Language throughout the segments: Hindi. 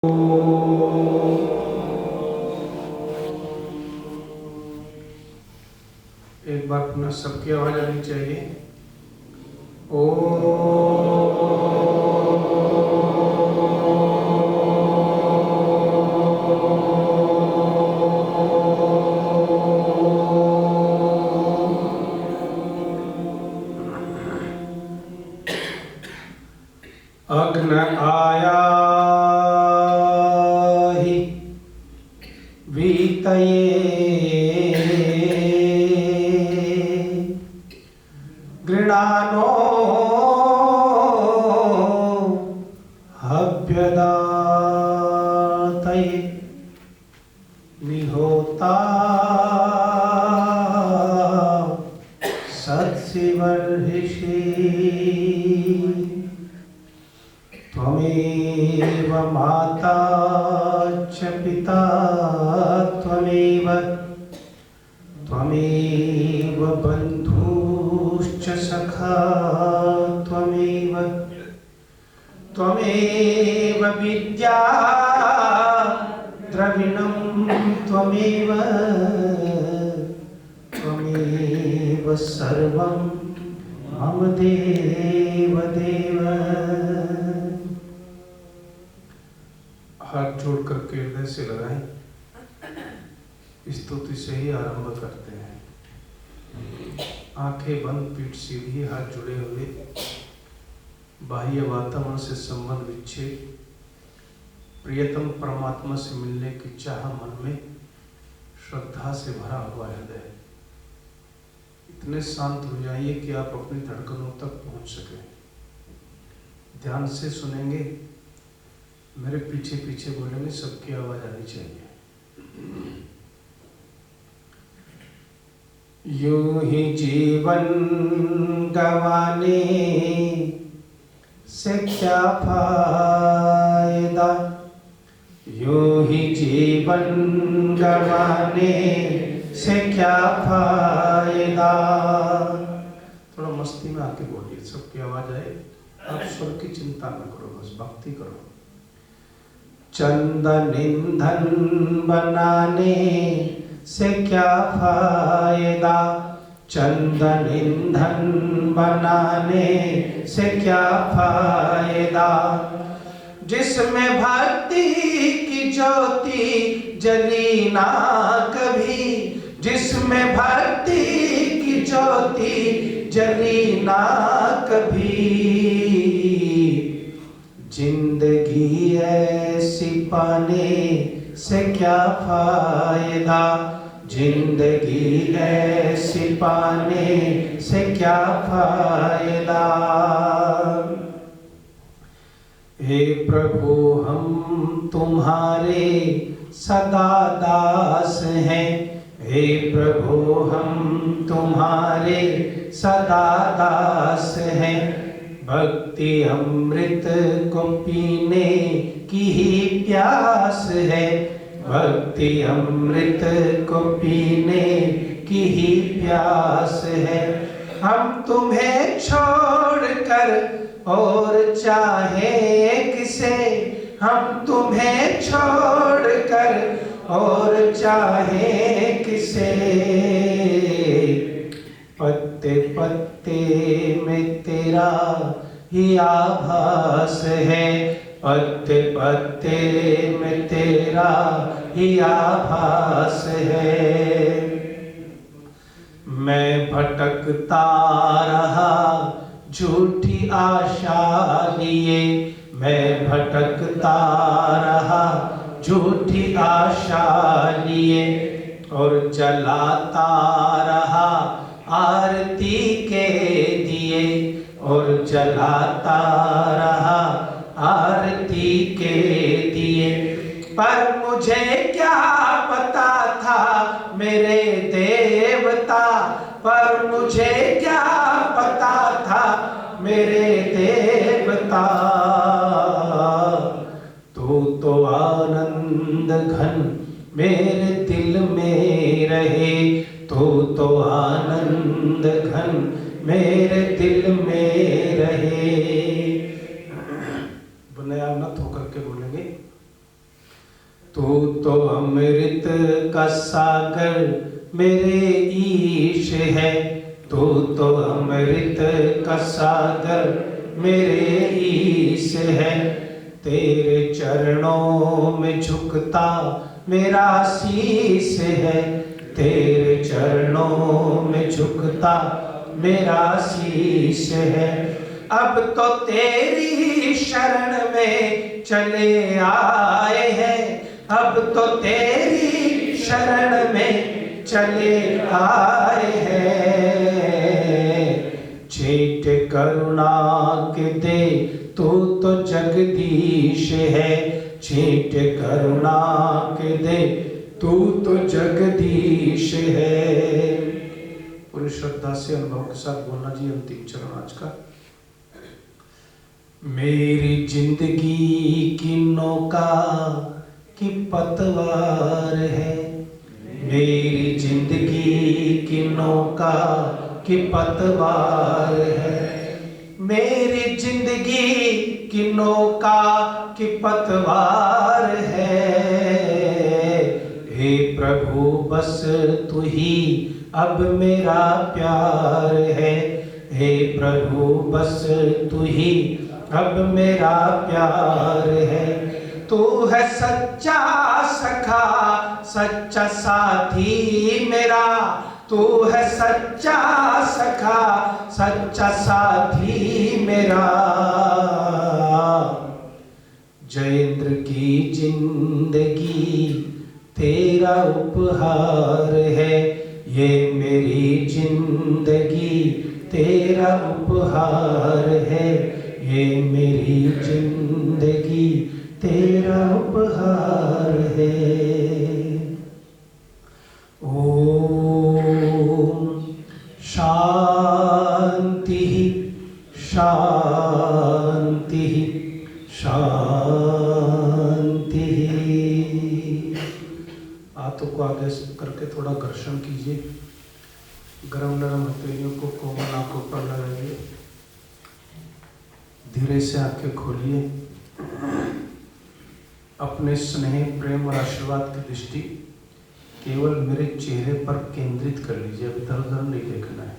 एक बार पुनः सबकी आवाज आनी चाहिए। ओ अग्न आया ही वीतये गृणानो हव्यदातये निहोता सत्सिवर्हिषि त्वमेव माता च पिता त्वमेव बन्धुश्च सखा त्वमेव विद्या द्रविणं त्वमेव सर्वं मम देव। हाथ जोड़कर के हृदय से लगाएं। स्तुति से ही आरंभ करते हैं। आंखें बंद, पीठ सीधी, हाथ जुड़े हुए, बाह्य वातावरण से संबंध विच्छेद, प्रियतम परमात्मा से मिलने की चाह मन में, श्रद्धा से भरा हुआ हृदय। इतने शांत हो जाइए कि आप अपनी धड़कनों तक पहुंच सके। ध्यान से सुनेंगे, मेरे पीछे पीछे बोलेंगे, सबकी आवाज आनी चाहिए। यूं ही जीवन गंवाने से क्या फायदा, यूं ही जीवन गंवाने से क्या फायदा। थोड़ा मस्ती में आके बोलिए, सबकी आवाज आए। आप स्वर की चिंता न करो, बस भक्ति करो। चंदन ईंधन बनाने से क्या फायदा, चंदन ईंधन बनाने से क्या फायदा। जिसमें भक्ति की ज्योति जली ना कभी, जिसमें भक्ति की ज्योति जली ना कभी। जिंदगी ऐसी पाने से क्या फायदा, जिंदगी ऐसी पाने से क्या फायदा। हे प्रभु हम तुम्हारे सदा दास हैं, हे प्रभु हम तुम्हारे सदा दास हैं। भक्ति अमृत को पीने की ही प्यास है, भक्ति अमृत को पीने की ही प्यास है। हम तुम्हें छोड़कर और चाहे किसे, हम तुम्हें छोड़कर और चाहे किसे। पत्ते पत्ते में तेरा ही आभास है, पत्ते पत्ते में तेरा ही आभास है। मैं भटकता रहा झूठी आशा लिए, मैं भटकता रहा झूठी आशा लिए, और जलाता रहा आरती के दिए, और जलाता रहा आरती के दिए। पर मुझे क्या पता था मेरे देवता, पर मुझे क्या पता था मेरे देवता। तू तो आनंद घन मेरे दिल में रहे, तू तो आनंद घन मेरे दिल में रहे। बुनियाद न होकर के बोलेंगे, तू तो अमृत का सागर मेरे ईश है, तू तो अमृत का सागर मेरे ईश है। तेरे चरणों में झुकता मेरा शीश है, तेरे चरणों में झुकता मेरा शीश है। अब तो तेरी शरण में चले आए हैं, अब तो तेरी शरण में चले आए हैं। छेट करुणा के दे तू तो जगदीश है, छेट करुणा के दे तू तो जगदीश है। पूरी श्रद्धा से अनुभव के साथ बोलना जी अंतिम चरण आज का। मेरी जिंदगी की नौका की पतवार है, मेरी जिंदगी की नौका की पतवार है, मेरी जिंदगी की नौका की पतवार है। हे प्रभु बस तू ही अब मेरा प्यार है, हे प्रभु बस तू ही अब मेरा प्यार है। तू है सच्चा सखा सच्चा साथी मेरा, तू है सच्चा सखा सच्चा साथी मेरा। जयेंद्र की जिंदगी तेरा उपहार है, ये मेरी जिंदगी तेरा उपहार है, ये मेरी जिंदगी तेरा उपहार है। ओम शांति शांति शांति। हाथों को आगे करके थोड़ा घर्षण कीजिए, गरम नरम हथेलियों को कोमल आंखों पर लगाइए, धीरे से आंखें खोलिए। अपने स्नेह प्रेम और आशीर्वाद की दृष्टि केवल मेरे चेहरे पर केंद्रित कर लीजिए, अब इधर उधर नहीं देखना है।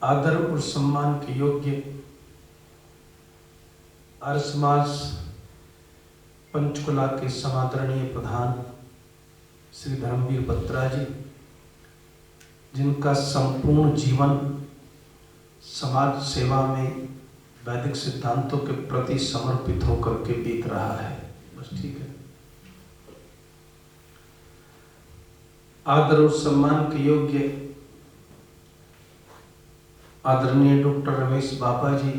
आदर और सम्मान के योग्य आर्य समाज पंचकुला के समादरणीय प्रधान श्री धर्मवीर बत्रा जी, जिनका संपूर्ण जीवन समाज सेवा में वैदिक सिद्धांतों के प्रति समर्पित होकर के बीत रहा है। बस ठीक है। आदर और सम्मान के योग्य आदरणीय डॉक्टर रमेश बाबा जी,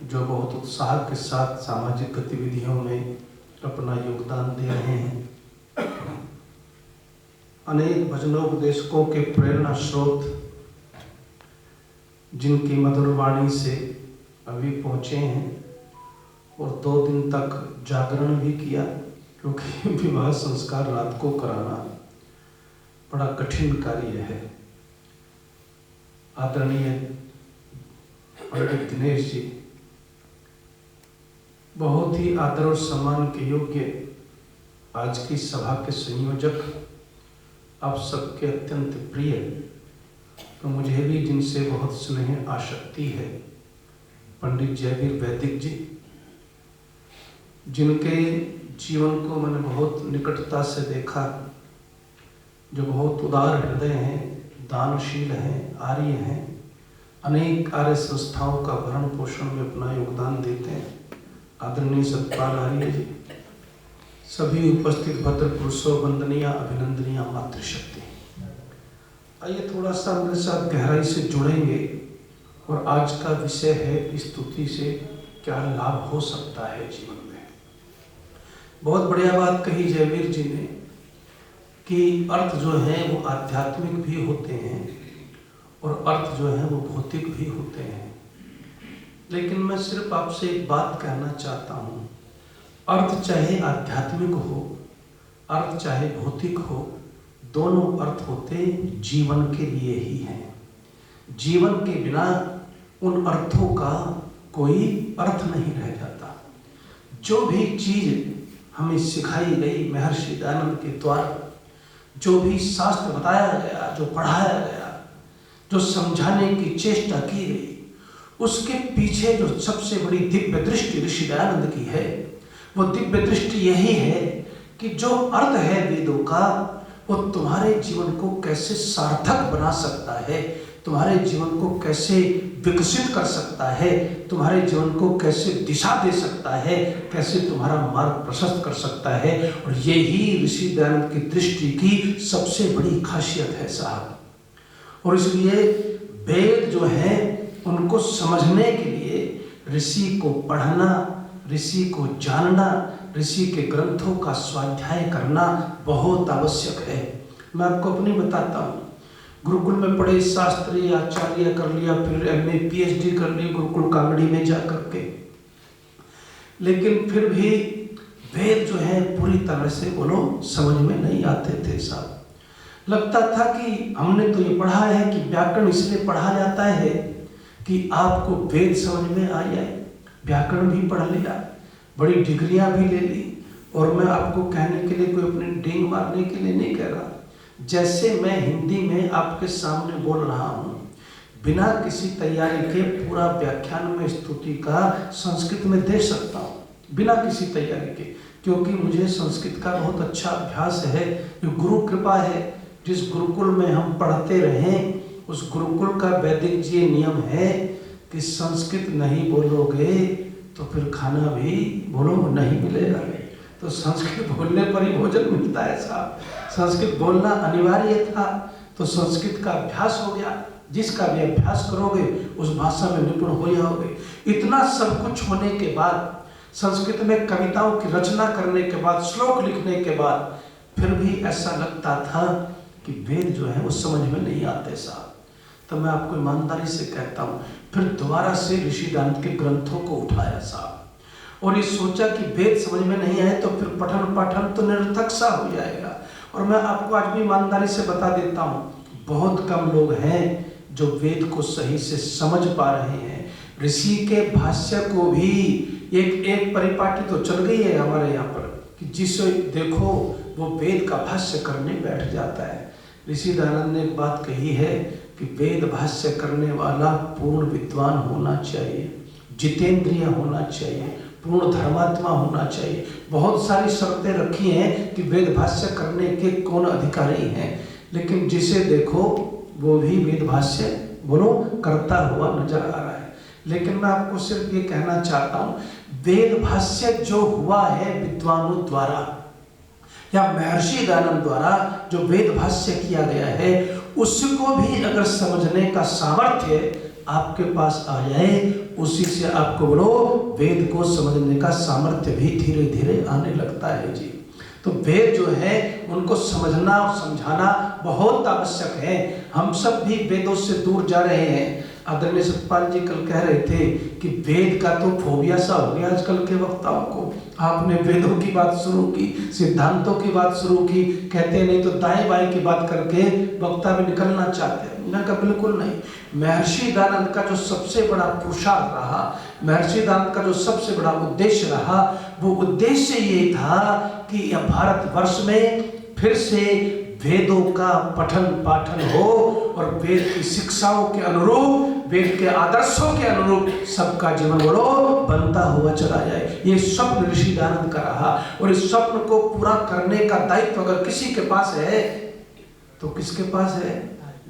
जो बहुत उत्साह के साथ सामाजिक गतिविधियों में अपना योगदान दे रहे हैं। अनेक भजनोपदेशकों के प्रेरणा स्रोत, जिनकी मधुर वाणी से अभी पहुँचे हैं और 2 दिन तक जागरण भी किया, क्योंकि विवाह संस्कार रात को कराना बड़ा कठिन कार्य है। आदरणीय पंडित दिनेश जी, बहुत ही आदर और सम्मान के योग्य आज की सभा के संयोजक, आप सबके अत्यंत प्रिय, तो मुझे भी जिनसे बहुत स्नेह आसक्ति है, पंडित जयवीर वैदिक जी, जिनके जीवन को मैंने बहुत निकटता से देखा, जो बहुत उदार हृदय हैं, दानशील हैं, आर्य हैं, अनेक आर्य संस्थाओं का भरण पोषण में अपना योगदान देते हैं। आदरणीय सतपाल आर्य जी, सभी उपस्थित भद्र पुरुषों, वंदनीय अभिनंदनीय मातृशक्ति। आइए थोड़ा सा मेरे साथ गहराई से जुड़ेंगे और आज का विषय है स्तुति से क्या लाभ हो सकता है जीवन में। बहुत बढ़िया बात कही जयवीर जी ने कि अर्थ जो है वो आध्यात्मिक भी होते हैं और अर्थ जो है वो भौतिक भी होते हैं। लेकिन मैं सिर्फ आपसे एक बात कहना चाहता हूँ, अर्थ चाहे आध्यात्मिक हो, अर्थ चाहे भौतिक हो, दोनों अर्थ होते जीवन के लिए ही हैं। जीवन के बिना उन अर्थों का कोई अर्थ नहीं रह जाता। जो भी चीज हमें सिखाई गई महर्षि दयानंद के द्वारा, जो भी शास्त्र बताया गया, जो पढ़ाया गया, जो समझाने की चेष्टा की गई, उसके पीछे जो सबसे बड़ी दिव्य दृष्टि ऋषि दयानंद की है, वो दिव्य दृष्टि यही है कि जो अर्थ है वेदों का, वो तुम्हारे जीवन को कैसे सार्थक बना सकता है, तुम्हारे जीवन को कैसे विकसित कर सकता है, तुम्हारे जीवन को कैसे दिशा दे सकता है, कैसे तुम्हारा मार्ग प्रशस्त कर सकता है। और यही ऋषि दयानंद की दृष्टि की सबसे बड़ी खासियत है साहब। और इसलिए वेद जो है उनको समझने के लिए ऋषि को पढ़ना, ऋषि को जानना, ऋषि के ग्रंथों का स्वाध्याय करना बहुत आवश्यक है। मैं आपको अपनी बताता हूँ, गुरुकुल में पढ़े शास्त्री आचार्य कर लिया, फिर MA PhD कर ली गुरुकुल कांगड़ी में जा करके, लेकिन फिर भी वेद जो है पूरी तरह से बोलो समझ में नहीं आते थे साहब। लगता था कि हमने तो ये पढ़ा है कि व्याकरण इसलिए पढ़ा जाता है कि आपको वेद समझ में आ जाए। व्याकरण भी पढ़ लिया, बड़ी डिग्रियां भी ले ली, और मैं आपको कहने के लिए कोई अपनी डींग मारने के लिए नहीं कह रहा। जैसे मैं हिंदी में आपके सामने बोल रहा हूँ, बिना किसी तैयारी के पूरा व्याख्यान में स्तुति का संस्कृत में दे सकता हूँ, बिना किसी तैयारी के, क्योंकि मुझे संस्कृत का बहुत अच्छा अभ्यास है। ये गुरु कृपा है। जिस गुरुकुल में हम पढ़ते रहें, उस गुरुकुल का वैदिक जी नियम है कि संस्कृत नहीं बोलोगे तो फिर खाना भी बोलो नहीं मिलेगा। तो संस्कृत बोलने पर ही भोजन मिलता है साहब। संस्कृत बोलना अनिवार्य था, तो संस्कृत का अभ्यास हो गया। जिसका भी अभ्यास करोगे उस भाषा में निपुण हो जाओगे। इतना सब कुछ होने के बाद, संस्कृत में कविताओं की रचना करने के बाद, श्लोक लिखने के बाद, फिर भी ऐसा लगता था कि वेद जो है वो समझ में नहीं आते साहब। तो मैं आपको ईमानदारी से कहता हूँ, फिर दोबारा से ऋषि दयानंद के ग्रंथों को उठाया साहब, और ये सोचा कि वेद समझ में नहीं आए तो फिर पठन पाठन तो निरर्थक सा हो जाएगा। और मैं आपको आज भी ईमानदारी से बता देता हूँ, बहुत कम लोग हैं जो वेद को सही से समझ पा रहे हैं। ऋषि के भाष्य को भी एक परिपाटी तो चल गई है हमारे यहाँ पर कि जिसे देखो वो वेद का भाष्य करने बैठ जाता है। ऋषि दयानंद ने एक बात कही है कि वेद भाष्य करने वाला पूर्ण विद्वान होना चाहिए, जितेंद्रिय होना चाहिए, पूर्ण धर्मात्मा होना चाहिए। बहुत सारी शर्तें रखी हैं कि वेद भाष्य करने के कौन अधिकारी हैं, लेकिन जिसे देखो वो भी वेद भाष्य बोलो करता हुआ नजर आ रहा है। लेकिन मैं आपको सिर्फ ये कहना चाहता हूँ, वेद भाष्य जो हुआ है विद्वानों द्वारा या महर्षि दयानंद द्वारा जो वेद भाष्य किया गया है, उसको भी अगर समझने का सामर्थ्य आपके पास आ जाए, उसी से आपको बोलो वेद को समझने का सामर्थ्य भी धीरे धीरे आने लगता है जी। तो वेद जो है उनको समझना और समझाना बहुत आवश्यक है। हम सब भी वेदों से दूर जा रहे हैं। आदरणीय सतपाल जी कल कह रहे थे कि वेद का तो फोबिया सा हो गया आजकल के वक्ताओं को। आपने वेदों की बात शुरू की, सिद्धांतों की बात शुरू की, कहते नहीं तो दाएं बाएं की बात करके वक्ता भी निकलना चाहते हैं। मैंने कहा बिल्कुल नहीं। महर्षि दयानंद का जो सबसे बड़ा पुरुषार्थ रहा, महर्षि दयानंद का जो सबसे बड़ा उद्देश्य रहा, वो उद्देश्य ये था कि भारतवर्ष में फिर से वेदों का पठन पाठन हो और वेद की शिक्षाओं के अनुरूप, वेद के आदर्शों के अनुरूप सबका जीवन बोलो बनता हुआ चला जाए। ये स्वप्न ऋषि दयानंद का रहा, और इस स्वप्न को पूरा करने का दायित्व अगर किसी के पास है तो किसके पास है?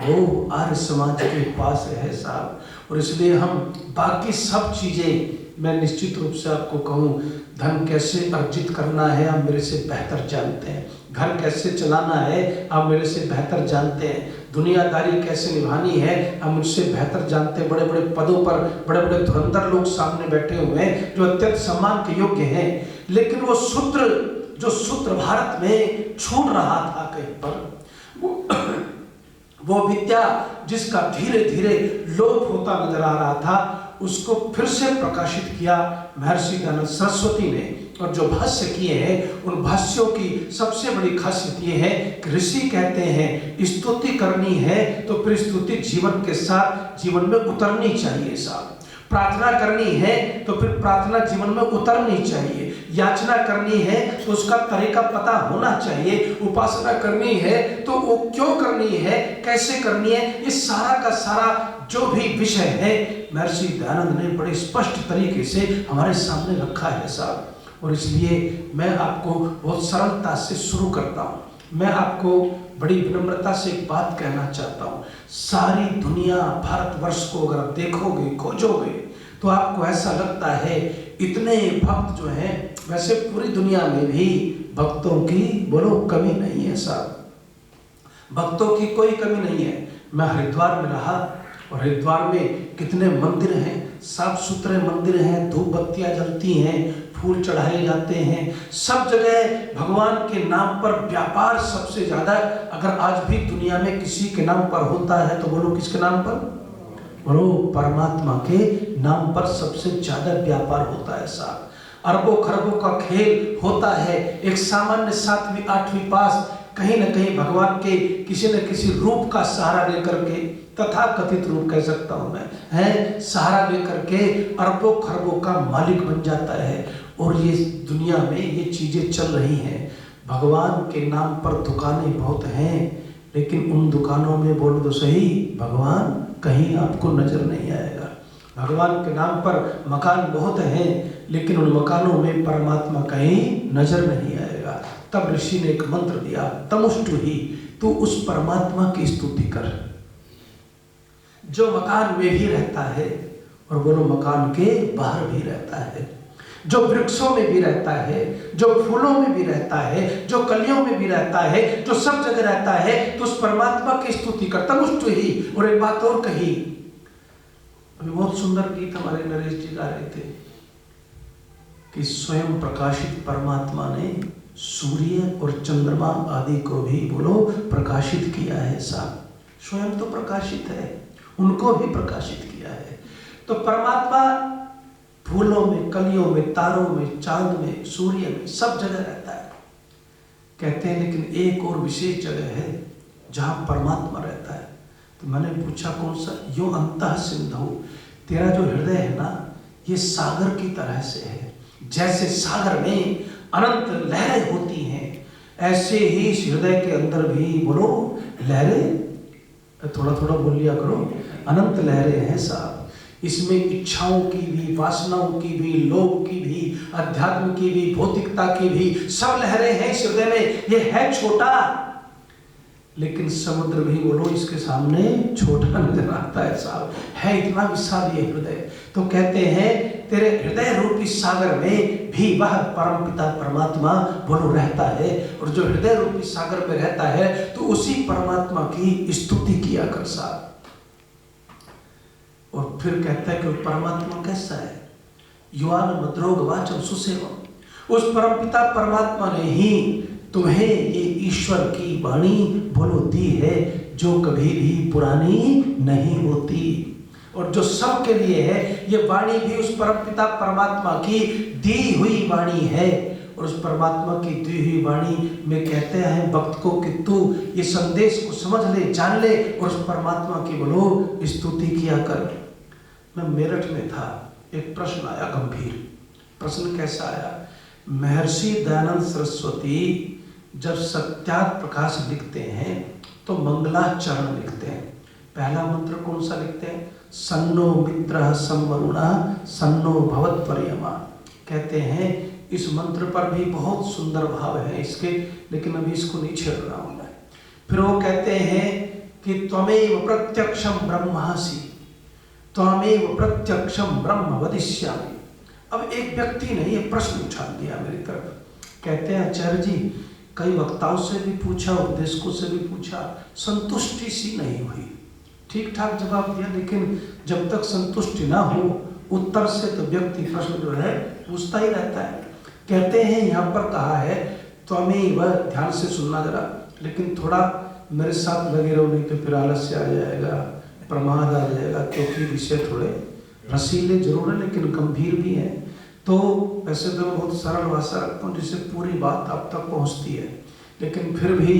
वो आर्य समाज के पास है साहब। और इसलिए हम बाकी सब चीजें, मैं निश्चित रूप से आपको कहूँ, धन कैसे अर्जित करना है आप मेरे से बेहतर जानते हैं, घर कैसे चलाना है आप मेरे से बेहतर जानते हैं, दुनियादारी कैसे निभानी है आप मुझसे बेहतर जानते हैं। बड़े बड़े पदों पर बड़े बड़े धुरंधर लोग सामने बैठे हुए हैं जो अत्यंत सम्मान के योग्य हैं, लेकिन वो सूत्र जो सूत्र भारत में छूट रहा था कहीं पर, वो विद्या जिसका धीरे धीरे लोप होता नजर आ रहा था, उसको फिर से प्रकाशित किया महर्षि दयानंद सरस्वती ने। और जो भाष्य किए हैं उन भाष्यों की सबसे बड़ी खासियत ये है कि ऋषि कहते हैं स्तुति करनी है तो फिर स्तुति जीवन के साथ जीवन में उतरनी चाहिए साहब। प्रार्थना करनी है तो फिर प्रार्थना जीवन में उतरनी चाहिए। याचना करनी है तो उसका तरीका पता होना चाहिए, उपासना करनी है तो वो क्यों करनी है, कैसे करनी है, ये सारा का सारा जो भी विषय है महर्षि दयानंद ने बड़े स्पष्ट तरीके से हमारे सामने रखा है साहब। और इसलिए मैं आपको बहुत सरलता से शुरू करता हूँ। मैं आपको बड़ी विनम्रता से एक बात कहना चाहता हूँ, सारी दुनिया भारतवर्ष को अगर आप देखोगे, खोजोगे, तो आपको ऐसा लगता है इतने भक्त जो हैं, वैसे पूरी दुनिया में भी भक्तों की बोलो कमी नहीं है साहब, भक्तों की कोई कमी नहीं है। मैं हरिद्वार में रहा और हरिद्वार में कितने मंदिर हैं, साफ सुथरे मंदिर हैं, धूप बत्तियां जलती हैं, फूल चढ़ाए जाते हैं, सब जगह भगवान के नाम पर व्यापार सबसे ज्यादा। अगर आज भी दुनिया में किसी के नाम पर होता है तो बोलो किसके नाम पर, बोलो परमात्मा के नाम पर सबसे ज्यादा व्यापार होता है साहब। अरबों खरबों का खेल होता है। एक सामान्य 7वीं 8वीं पास कहीं न कहीं भगवान के किसी न किसी रूप का सहारा लेकर के, तथा कथित रूप कह सकता हूं मैं, है सहारा लेकर के अरबों खरबों का मालिक बन जाता है। और ये दुनिया में ये चीजें चल रही हैं। भगवान के नाम पर दुकानें बहुत हैं, लेकिन उन दुकानों में बोलो तो सही भगवान कहीं आपको नजर नहीं आएगा। भगवान के नाम पर मकान बहुत हैं, लेकिन उन मकानों में परमात्मा कहीं नजर नहीं आएगा। तब ऋषि ने एक मंत्र दिया, तमुष्टु ही, तू उस परमात्मा की स्तुति कर जो मकान में भी रहता है और बोलो मकान के बाहर भी रहता है, जो वृक्षों में भी रहता है, जो फूलों में भी रहता है, जो कलियों में भी रहता है, जो सब जगह रहता है। तो उस परमात्मा की स्तुति कर, तमुष्टु ही। और एक बात और कही, अभी बहुत सुंदर गीत हमारे नरेश जी गा रहे थे कि स्वयं प्रकाशित परमात्मा ने सूर्य और चंद्रमा आदि को भी बोलो प्रकाशित किया है साहब। स्वयं तो प्रकाशित है, उनको भी प्रकाशित किया है। तो परमात्मा फूलों में, कलियों में, तारों में, चांद में, सूर्य में, सब जगह रहता है कहते हैं। लेकिन एक और विशेष जगह है जहां परमात्मा रहता है। तो मैंने पूछा कौन सा? यो अंतः सिंधु, तेरा जो हृदय है ना, ये सागर की तरह से है। जैसे सागर में अनंत लहरें होती हैं, ऐसे ही इस हृदय के अंदर भी बोलो लहरें, थोड़ा थोड़ा बोल लिया करो, अनंत लहरें हैं साहब। इसमें इच्छाओं की भी, वासनाओं की भी, लोभ की भी, अध्यात्म की भी, भौतिकता की भी, सब लहरें हैं इस हृदय में। ये है छोटा, लेकिन समुद्र भी बोलो इसके सामने छोटा नजर आता है साहब, है इतना विशाल ये हृदय। तो कहते हैं तेरे हृदय रूपी सागर में भी वह परमपिता परमात्मा बोलो रहता है। और जो हृदय रूपी सागर में रहता है तो उसी परमात्मा की स्तुति किया कर साहब। और फिर कहता है कि परमात्मा कैसा है? युवान मद्रोग वाचम सुसेवम, उस परमपिता परमात्मा ने ही तुम्हें ये ईश्वर की वाणी बोलो दी है, जो कभी भी पुरानी नहीं होती और जो सबके लिए है। ये वाणी भी उस परमपिता परमात्मा की दी हुई वाणी है। और उस परमात्मा की दी हुई वाणी में कहते हैं भक्त को कि तू ये संदेश को समझ ले, जान ले और उस परमात्मा की बोलो स्तुति किया कर। मैं मेरठ में था, एक प्रश्न आया गंभीर। प्रश्न कैसा आया? महर्षि दयानंद सरस्वती जब सत्यार्थ प्रकाश लिखते हैं तो मंगलाचरण लिखते हैं। पहला मंत्र कौन सा लिखते हैं? सन्नो मित्रः संवरुणः सन्नो भवत्वर्यमा। कहते हैं इस मंत्र पर भी बहुत सुंदर भाव है इसके, लेकिन अभी इसको नहीं छेड़ रहा हूं मैं। फिर वो कहते हैं कि त्वमेव प्रत्यक्षम ब्रह्मासि त्वमेव प्रत्यक्षम ब्रह्म वदिष्यामि। अब एक व्यक्ति ने ये प्रश्न उठा दिया मेरी तरफ। कहते हैं आचार्य जी, कई वक्ताओं से भी पूछा, उपदेशकों से भी पूछा, संतुष्टि सी नहीं हुई। ठीक ठाक जवाब दिया, लेकिन जब तक संतुष्टि ना हो उत्तर से तो व्यक्ति प्रश्न जो है पूछता ही रहता है। कहते हैं यहाँ पर कहा है त्वमेव, ध्यान से सुनना जरा, लेकिन थोड़ा मेरे साथ लगे रहो, नहीं तो फिर आलस्य आ जाएगा, प्रमाद आ जाएगा, क्योंकि विषय थोड़े रसीले जरूर है लेकिन गंभीर भी है। तो वैसे तो मैं बहुत सरल भाषा रखता हूँ जिससे पूरी बात आप तक पहुँचती है, लेकिन फिर भी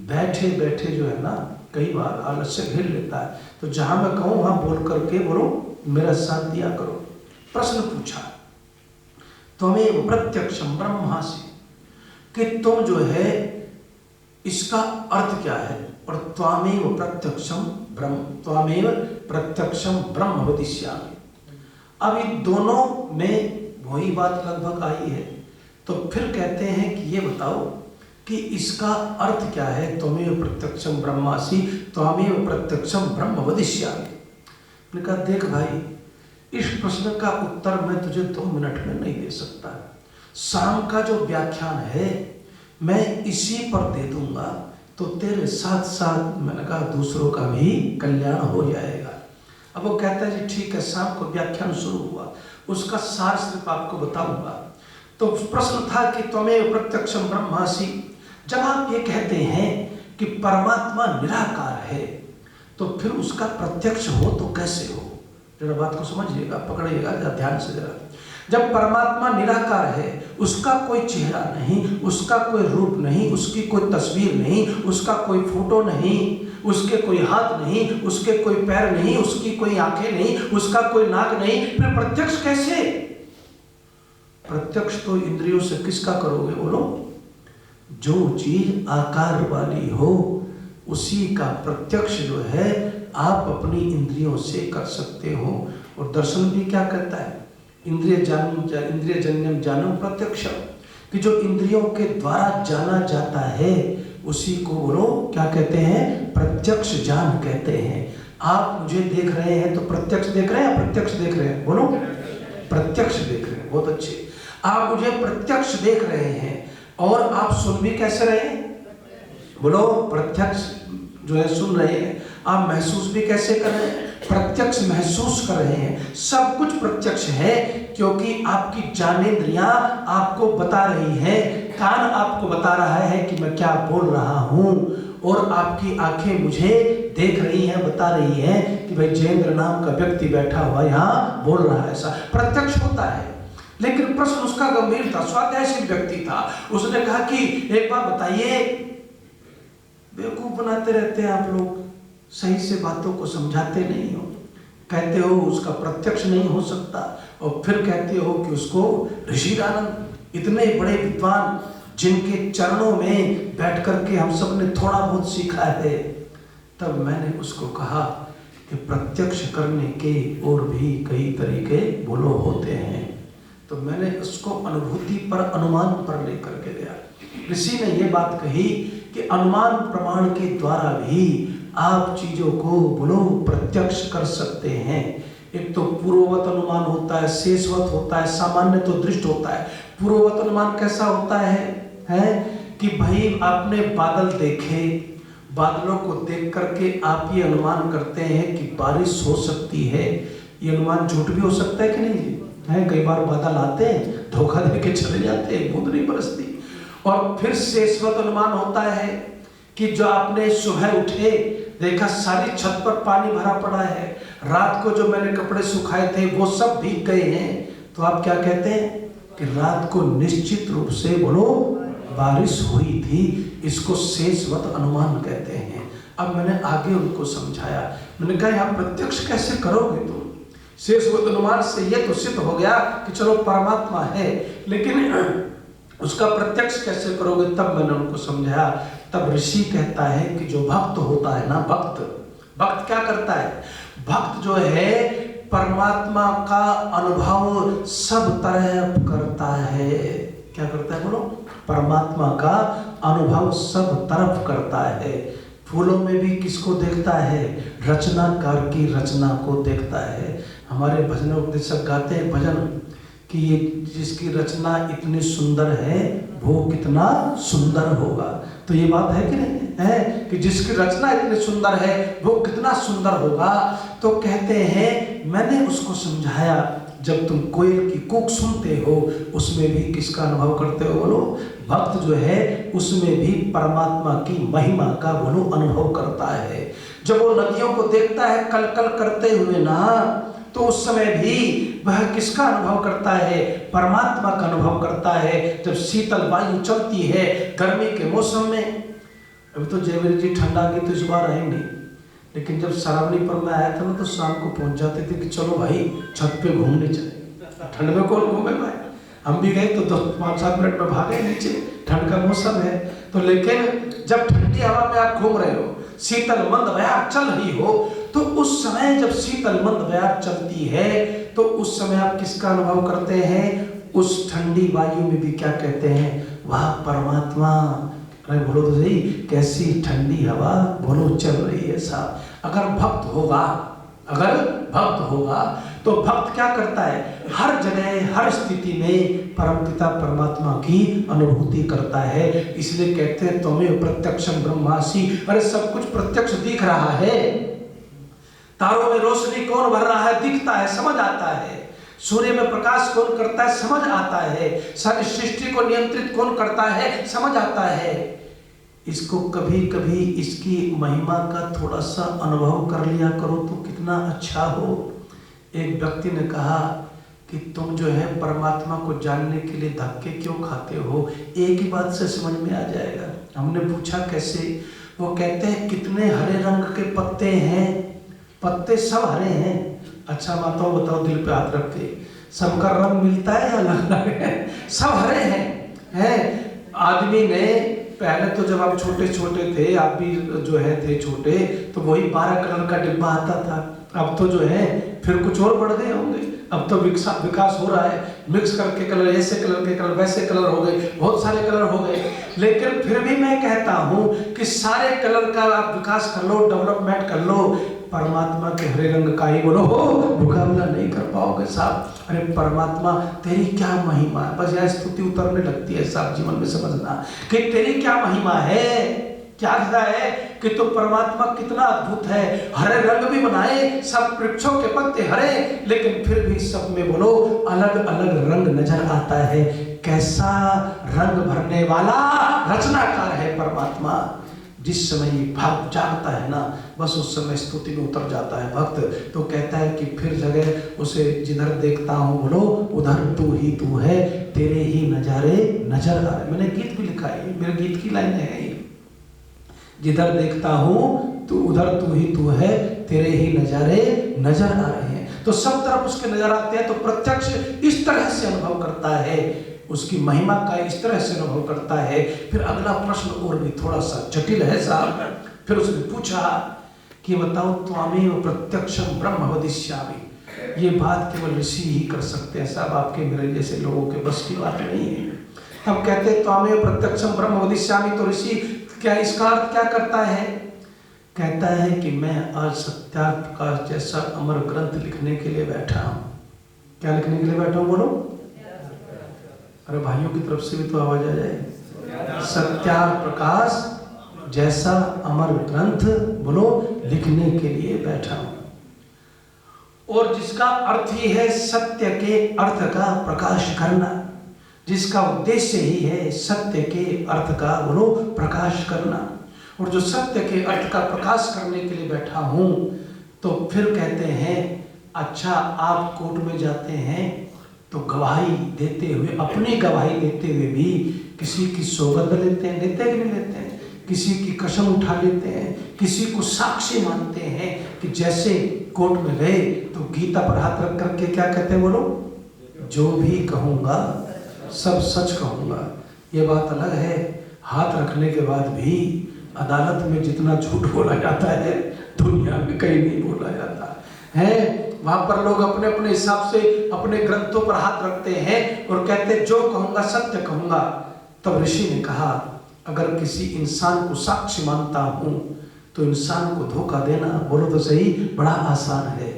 बैठे बैठे जो है ना कई बार आलस्य घेर लेता है। तो जहाँ मैं कहूँ वहाँ बोल करके बोलो, मेरा साथ दिया करो। प्रश्न पूछा त्वमेव प्रत्यक्षम ब्रह्मासि, कि तुम जो है इसका अर्थ क्या है, और त्वमेव प्रत्यक्षम ब्रह्म वदिष्यामि। अब इन दोनों में वही बात लगभग आई है, तो फिर कहते हैं कि ये बताओ कि इसका अर्थ क्या है, त्वमेव प्रत्यक्षम ब्रह्मासि त्वमेव प्रत्यक्षम ब्रह्म वदिष्यामि। मैंने कहा देख भाई, इस प्रश्न का उत्तर मैं तुझे 2 मिनट में नहीं दे सकता। शाम का जो व्याख्यान है मैं इसी पर दे दूंगा, तो तेरे साथ साथ मैंने कहा दूसरों का भी कल्याण हो जाएगा। अब वो कहता है जी ठीक है, शाम को व्याख्यान शुरू हुआ, उसका सार सिर्फ आपको बताऊंगा। तो प्रश्न था कि त्वमेव प्रत्यक्षम ब्रह्मासि, जब आप ये कहते हैं कि परमात्मा निराकार है, तो फिर उसका प्रत्यक्ष हो तो कैसे हो? जरा बात को समझिएगा, पकड़िएगा ध्यान से जरा। जब परमात्मा निराकार है, उसका कोई चेहरा नहीं, उसका कोई रूप नहीं, उसकी कोई तस्वीर नहीं, उसका कोई फोटो नहीं, उसके कोई हाथ नहीं, उसके कोई पैर नहीं, उसकी कोई आंखें नहीं, उसका कोई नाक नहीं, फिर प्रत्यक्ष कैसे? प्रत्यक्ष तो इंद्रियों से किसका करोगे बोलो? जो चीज आकार वाली हो उसी का प्रत्यक्ष जो है आप अपनी इंद्रियों से कर सकते हो। और दर्शन भी क्या कहता है? इंद्रिय जन्यम जानम प्रत्यक्ष, कि जो इंद्रियों के द्वारा जाना जाता है उसी को बोलो क्या कहते हैं? प्रत्यक्ष ज्ञान कहते हैं। आप मुझे देख रहे हैं तो प्रत्यक्ष देख रहे हैं, प्रत्यक्ष देख रहे हैं? बोलो प्रत्यक्ष देख रहे हैं, बहुत अच्छे। आप मुझे प्रत्यक्ष देख रहे हैं और आप सुन भी कैसे रहे हैं? बोलो प्रत्यक्ष जो है सुन रहे हैं। आप महसूस भी कैसे कर रहे हैं? प्रत्यक्ष महसूस कर रहे हैं। सब कुछ प्रत्यक्ष है, क्योंकि आपकी ज्ञानेंद्रियां आपको बता रही है, कान आपको बता रहा है कि मैं क्या बोल रहा हूं, और आपकी आंखें मुझे देख रही हैं, बता रही हैं कि भाई जयेंद्र नाम का व्यक्ति बैठा हुआ यहाँ बोल रहा है। ऐसा प्रत्यक्ष होता है। लेकिन प्रश्न उसका गंभीर था, स्वाध्यायशील व्यक्ति था। उसने कहा कि एक बात बताइए, बेवकूफ बनाते रहते हैं आप लोग, सही से बातों को समझाते नहीं हो, कहते हो उसका प्रत्यक्ष नहीं हो सकता, और फिर कहते हो कि उसको ऋषिदानंद, इतने बड़े विद्वान जिनके चरणों में बैठ करके हम सब ने थोड़ा बहुत सीखा है। तब मैंने उसको कहा कि प्रत्यक्ष करने के और भी कई तरीके बोलो होते हैं। तो मैंने उसको अनुभूति पर, अनुमान पर लेकर के गया। ऋषि ने ये बात कही कि अनुमान प्रमाण के द्वारा भी आप चीजों को बोलो प्रत्यक्ष कर सकते हैं। एक तो पूर्ववत अनुमान होता है, शेषवत होता है, सामान्य तो दृष्ट होता है। पूर्ववत अनुमान कैसा होता है कि भाई आपने बादल देखे, बादलों को देख करके आप ये अनुमान करते हैं कि बारिश हो सकती है। ये अनुमान झूठ भी हो सकता है कि नहीं है? कई बार बादल आते हैं, धोखा दे के चले जाते हैं, बूंद नहीं बरसती। और फिर शेषवत अनुमान होता है कि जो आपने सुबह उठे देखा सारी छत पर पानी भरा पड़ा है, रात को जो मैंने कपड़े सुखाए थे वो सब भीग गए हैं, तो आप क्या कहते हैं कि रात को निश्चित रूप से बोलो बारिश हुई थी। इसको शेषवत अनुमान कहते हैं। अब मैंने आगे उनको समझाया, मैंने कहा यहाँ प्रत्यक्ष कैसे करोगे तुम? शेषवत अनुमान से ये तो सिद्ध हो गया कि चलो परमात्मा है, लेकिन उसका प्रत्यक्ष कैसे करोगे? तब मैंने उनको समझाया। तब ऋषि कहता है कि जो भक्त होता है ना, भक्त क्या करता है? भक्त जो है परमात्मा का अनुभव सब तरह करता है। क्या करता है बोलो? परमात्मा का अनुभव सब तरफ करता है। फूलों में भी किसको देखता है? रचनाकार की रचना को देखता है। हमारे भजनोपदेशक गाते हैं भजन कि ये जिसकी रचना इतनी सुंदर है वो कितना सुंदर होगा। तो ये बात है कि नहीं है कि जिसकी रचना इतनी सुंदर है वो कितना सुंदर होगा। तो कहते हैं मैंने उसको समझाया, जब तुम कोयल की कूक सुनते हो उसमें भी किसका अनुभव करते हो बोलो? भक्त जो है उसमें भी परमात्मा की महिमा का बोलो अनुभव करता है। जब वो नदियों को देखता है कल कल करते हुए ना, तो उस समय भी वह किसका अनुभव करता है? परमात्मा का अनुभव करता है। जब शीतल वायु चलती है गर्मी के मौसम में, अभी तो जयवीर जी ठंडा की तो इस बार आए नहीं, लेकिन जब श्रावणी पर मैं आया था ना तो शाम को पहुंच जाते थे कि चलो भाई छत पे घूमने चले। ठंड में कौन घूमे भाई? हम भी गए तो 5-7 मिनट में भागे नीचे, ठंड का मौसम है तो। लेकिन जब ठंडी हवा में आप घूम रहे हो, शीतल मंद बयार चल रही हो, तो उस समय जब शीतल मंद बयार चलती है तो उस समय आप किसका अनुभव करते हैं? उस ठंडी वायु में भी क्या कहते हैं? वाह परमात्मा। अरे बोलो तो सही, कैसी ठंडी हवा बोलो चल रही है साहब। अगर भक्त होगा तो भक्त क्या करता है? हर जगह हर स्थिति में परमपिता परमात्मा की अनुभूति करता है। इसलिए कहते हैं त्वमेव प्रत्यक्षं ब्रह्मासि। अरे सब कुछ प्रत्यक्ष दिख रहा है, तारों में रोशनी कौन भर रहा है दिखता है, समझ आता है। सूर्य में प्रकाश कौन करता है समझ आता है। सारी सृष्टि को नियंत्रित कौन करता है समझ आता है। इसको कभी कभी इसकी महिमा का थोड़ा सा अनुभव कर लिया करो तो कितना अच्छा हो। एक व्यक्ति ने कहा कि तुम जो है परमात्मा को जानने के लिए धक्के क्यों खाते हो? एक ही बात से समझ में आ जाएगा। हमने पूछा कैसे? वो कहते हैं कितने हरे रंग के पत्ते हैं? पत्ते सब हरे हैं। अच्छा माताओं बताओ, दिल पे हाथ रख के, सबका रंग मिलता है या अलग अलग है? सब हरे हैं। आदमी ने पहले तो जब आप छोटे छोटे थे, आप भी जो है थे छोटे, तो वही 12 कलर का डिब्बा आता था। अब तो जो है फिर कुछ और बढ़ गए होंगे। अब तो विकास हो रहा है, मिक्स करके कलर, ऐसे कलर के कलर वैसे कलर हो गए, बहुत सारे कलर हो गए। लेकिन फिर भी मैं कहता हूं कि सारे कलर का आप विकास कर लो, डेवलपमेंट कर लो, परमात्मा के हरे रंग का ही बोलो मुकाबला नहीं कर पाओगे साहब। अरे परमात्मा तेरी क्या महिमा है। बस यह स्तुति उतरने लगती है साहब जीवन में, समझना कि तेरी क्या महिमा है, क्या है कि तो परमात्मा कितना अद्भुत है। हरे रंग भी बनाए, सब वृक्षों के पत्ते हरे, लेकिन फिर भी सब में बोलो अलग अलग रंग नजर आता है। कैसा रंग भरने वाला रचनाकार है परमात्मा। जिस समय ये भाव जागता है ना, बस उस समय स्तुति में उतर जाता है भक्त। तो कहता है कि फिर जगह उसे जिधर देखता हूँ बोलो उधर तू ही तू है, तेरे ही नजारे नजर आ रहे। मैंने गीत भी लिखा है, मेरे गीत की लाइन है ये, जिधर देखता हूँ तो उधर तू ही तू है, तेरे ही नजारे नजर आ रहे हैं। तो सब तरफ उसके नजर आते हैं। तो प्रत्यक्ष इस तरह से अनुभव करता है, उसकी महिमा का इस तरह से अनुभव करता है। फिर अगला प्रश्न और भी थोड़ा सा जटिल है साहब। फिर उसने पूछा कि बताओ त्वमेव प्रत्यक्षं ब्रह्म वदिष्यामि। ये बात केवल ऋषि ही कर सकते हैं साहब, आपके मेरे जैसे लोगों के बस की बात नहीं है। हम कहते हैं त्वमेव प्रत्यक्षं ब्रह्म वदिष्यामि, तो ऋषि क्या इसका अर्थ क्या करता है? कहता है कि मैं आज सत्यार्थ प्रकाश जैसा अमर ग्रंथ लिखने के लिए बैठा हूं। क्या लिखने के लिए बैठा हूं बोलो? अरे भाइयों की तरफ से भी तो आवाज आ जाए। सत्यार्थ प्रकाश जैसा अमर ग्रंथ बोलो लिखने के लिए बैठा हूं। और जिसका अर्थ ही है सत्य के अर्थ का प्रकाश करना, जिसका उद्देश्य ही है सत्य के अर्थ का बोलो प्रकाश करना। और जो सत्य के अर्थ का प्रकाश करने के लिए बैठा हूं, तो फिर कहते हैं अच्छा आप कोर्ट में जाते हैं तो गवाही देते हुए, अपनी गवाही देते हुए भी किसी की सौगंध लेते हैं, लेते हैं कि नहीं लेते हैं? किसी की कसम उठा लेते हैं, किसी को साक्षी मानते हैं कि जैसे कोर्ट में गए तो गीता पर हाथ रख करके क्या कहते हैं बोलो? जो भी कहूँगा सब सच कहूँगा। ये बात अलग है, हाथ रखने के बाद भी अदालत में जितना झूठ बोला जाता है दुनिया में कहीं नहीं बोला जाता है। वहां पर लोग अपने अपने हिसाब से अपने ग्रंथों पर हाथ रखते हैं और कहते हैं जो कहूंगा सत्य कहूंगा। तब ऋषि ने कहा अगर किसी इंसान को साक्षी मानता हूं तो इंसान को धोखा देना बोलो तो सही बड़ा आसान है।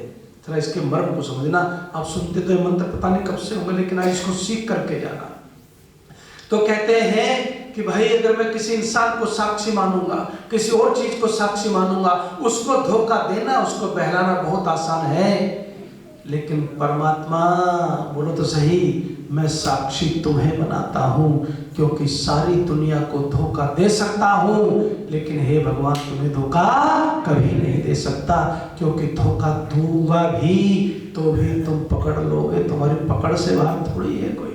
जरा इसके मर्म को समझना। आप सुनते तो ये मंत्र पता नहीं कब से होंगे, लेकिन आज इसको सीख करके जाना। तो कहते हैं कि भाई अगर मैं किसी इंसान को साक्षी मानूंगा, किसी और चीज को साक्षी मानूंगा, उसको धोखा देना, उसको बहलाना बहुत आसान है। लेकिन परमात्मा बोलो तो सही, मैं साक्षी तुम्हें बनाता हूं क्योंकि सारी दुनिया को धोखा दे सकता हूं, लेकिन हे भगवान तुम्हें धोखा कभी नहीं दे सकता, क्योंकि धोखा दूंगा भी तो भी तुम पकड़ लोगे, तुम्हारी पकड़ से बाहर थोड़ी है कोई।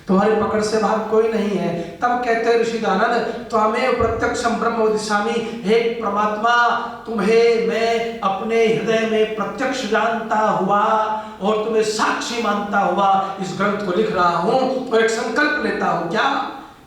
तुम्हारी पकड़ से बाहर कोई नहीं है। तब कहते हैं ऋषि दानव, त्वमेव प्रत्यक्षम ब्रह्म वदिष्यामि, हे परमात्मा तुम्हें मैं अपने हृदय में प्रत्यक्ष जानता हुआ और तुम्हें साक्षी मानता हुआ इस ग्रंथ को लिख रहा हूं और एक संकल्प लेता हूं, क्या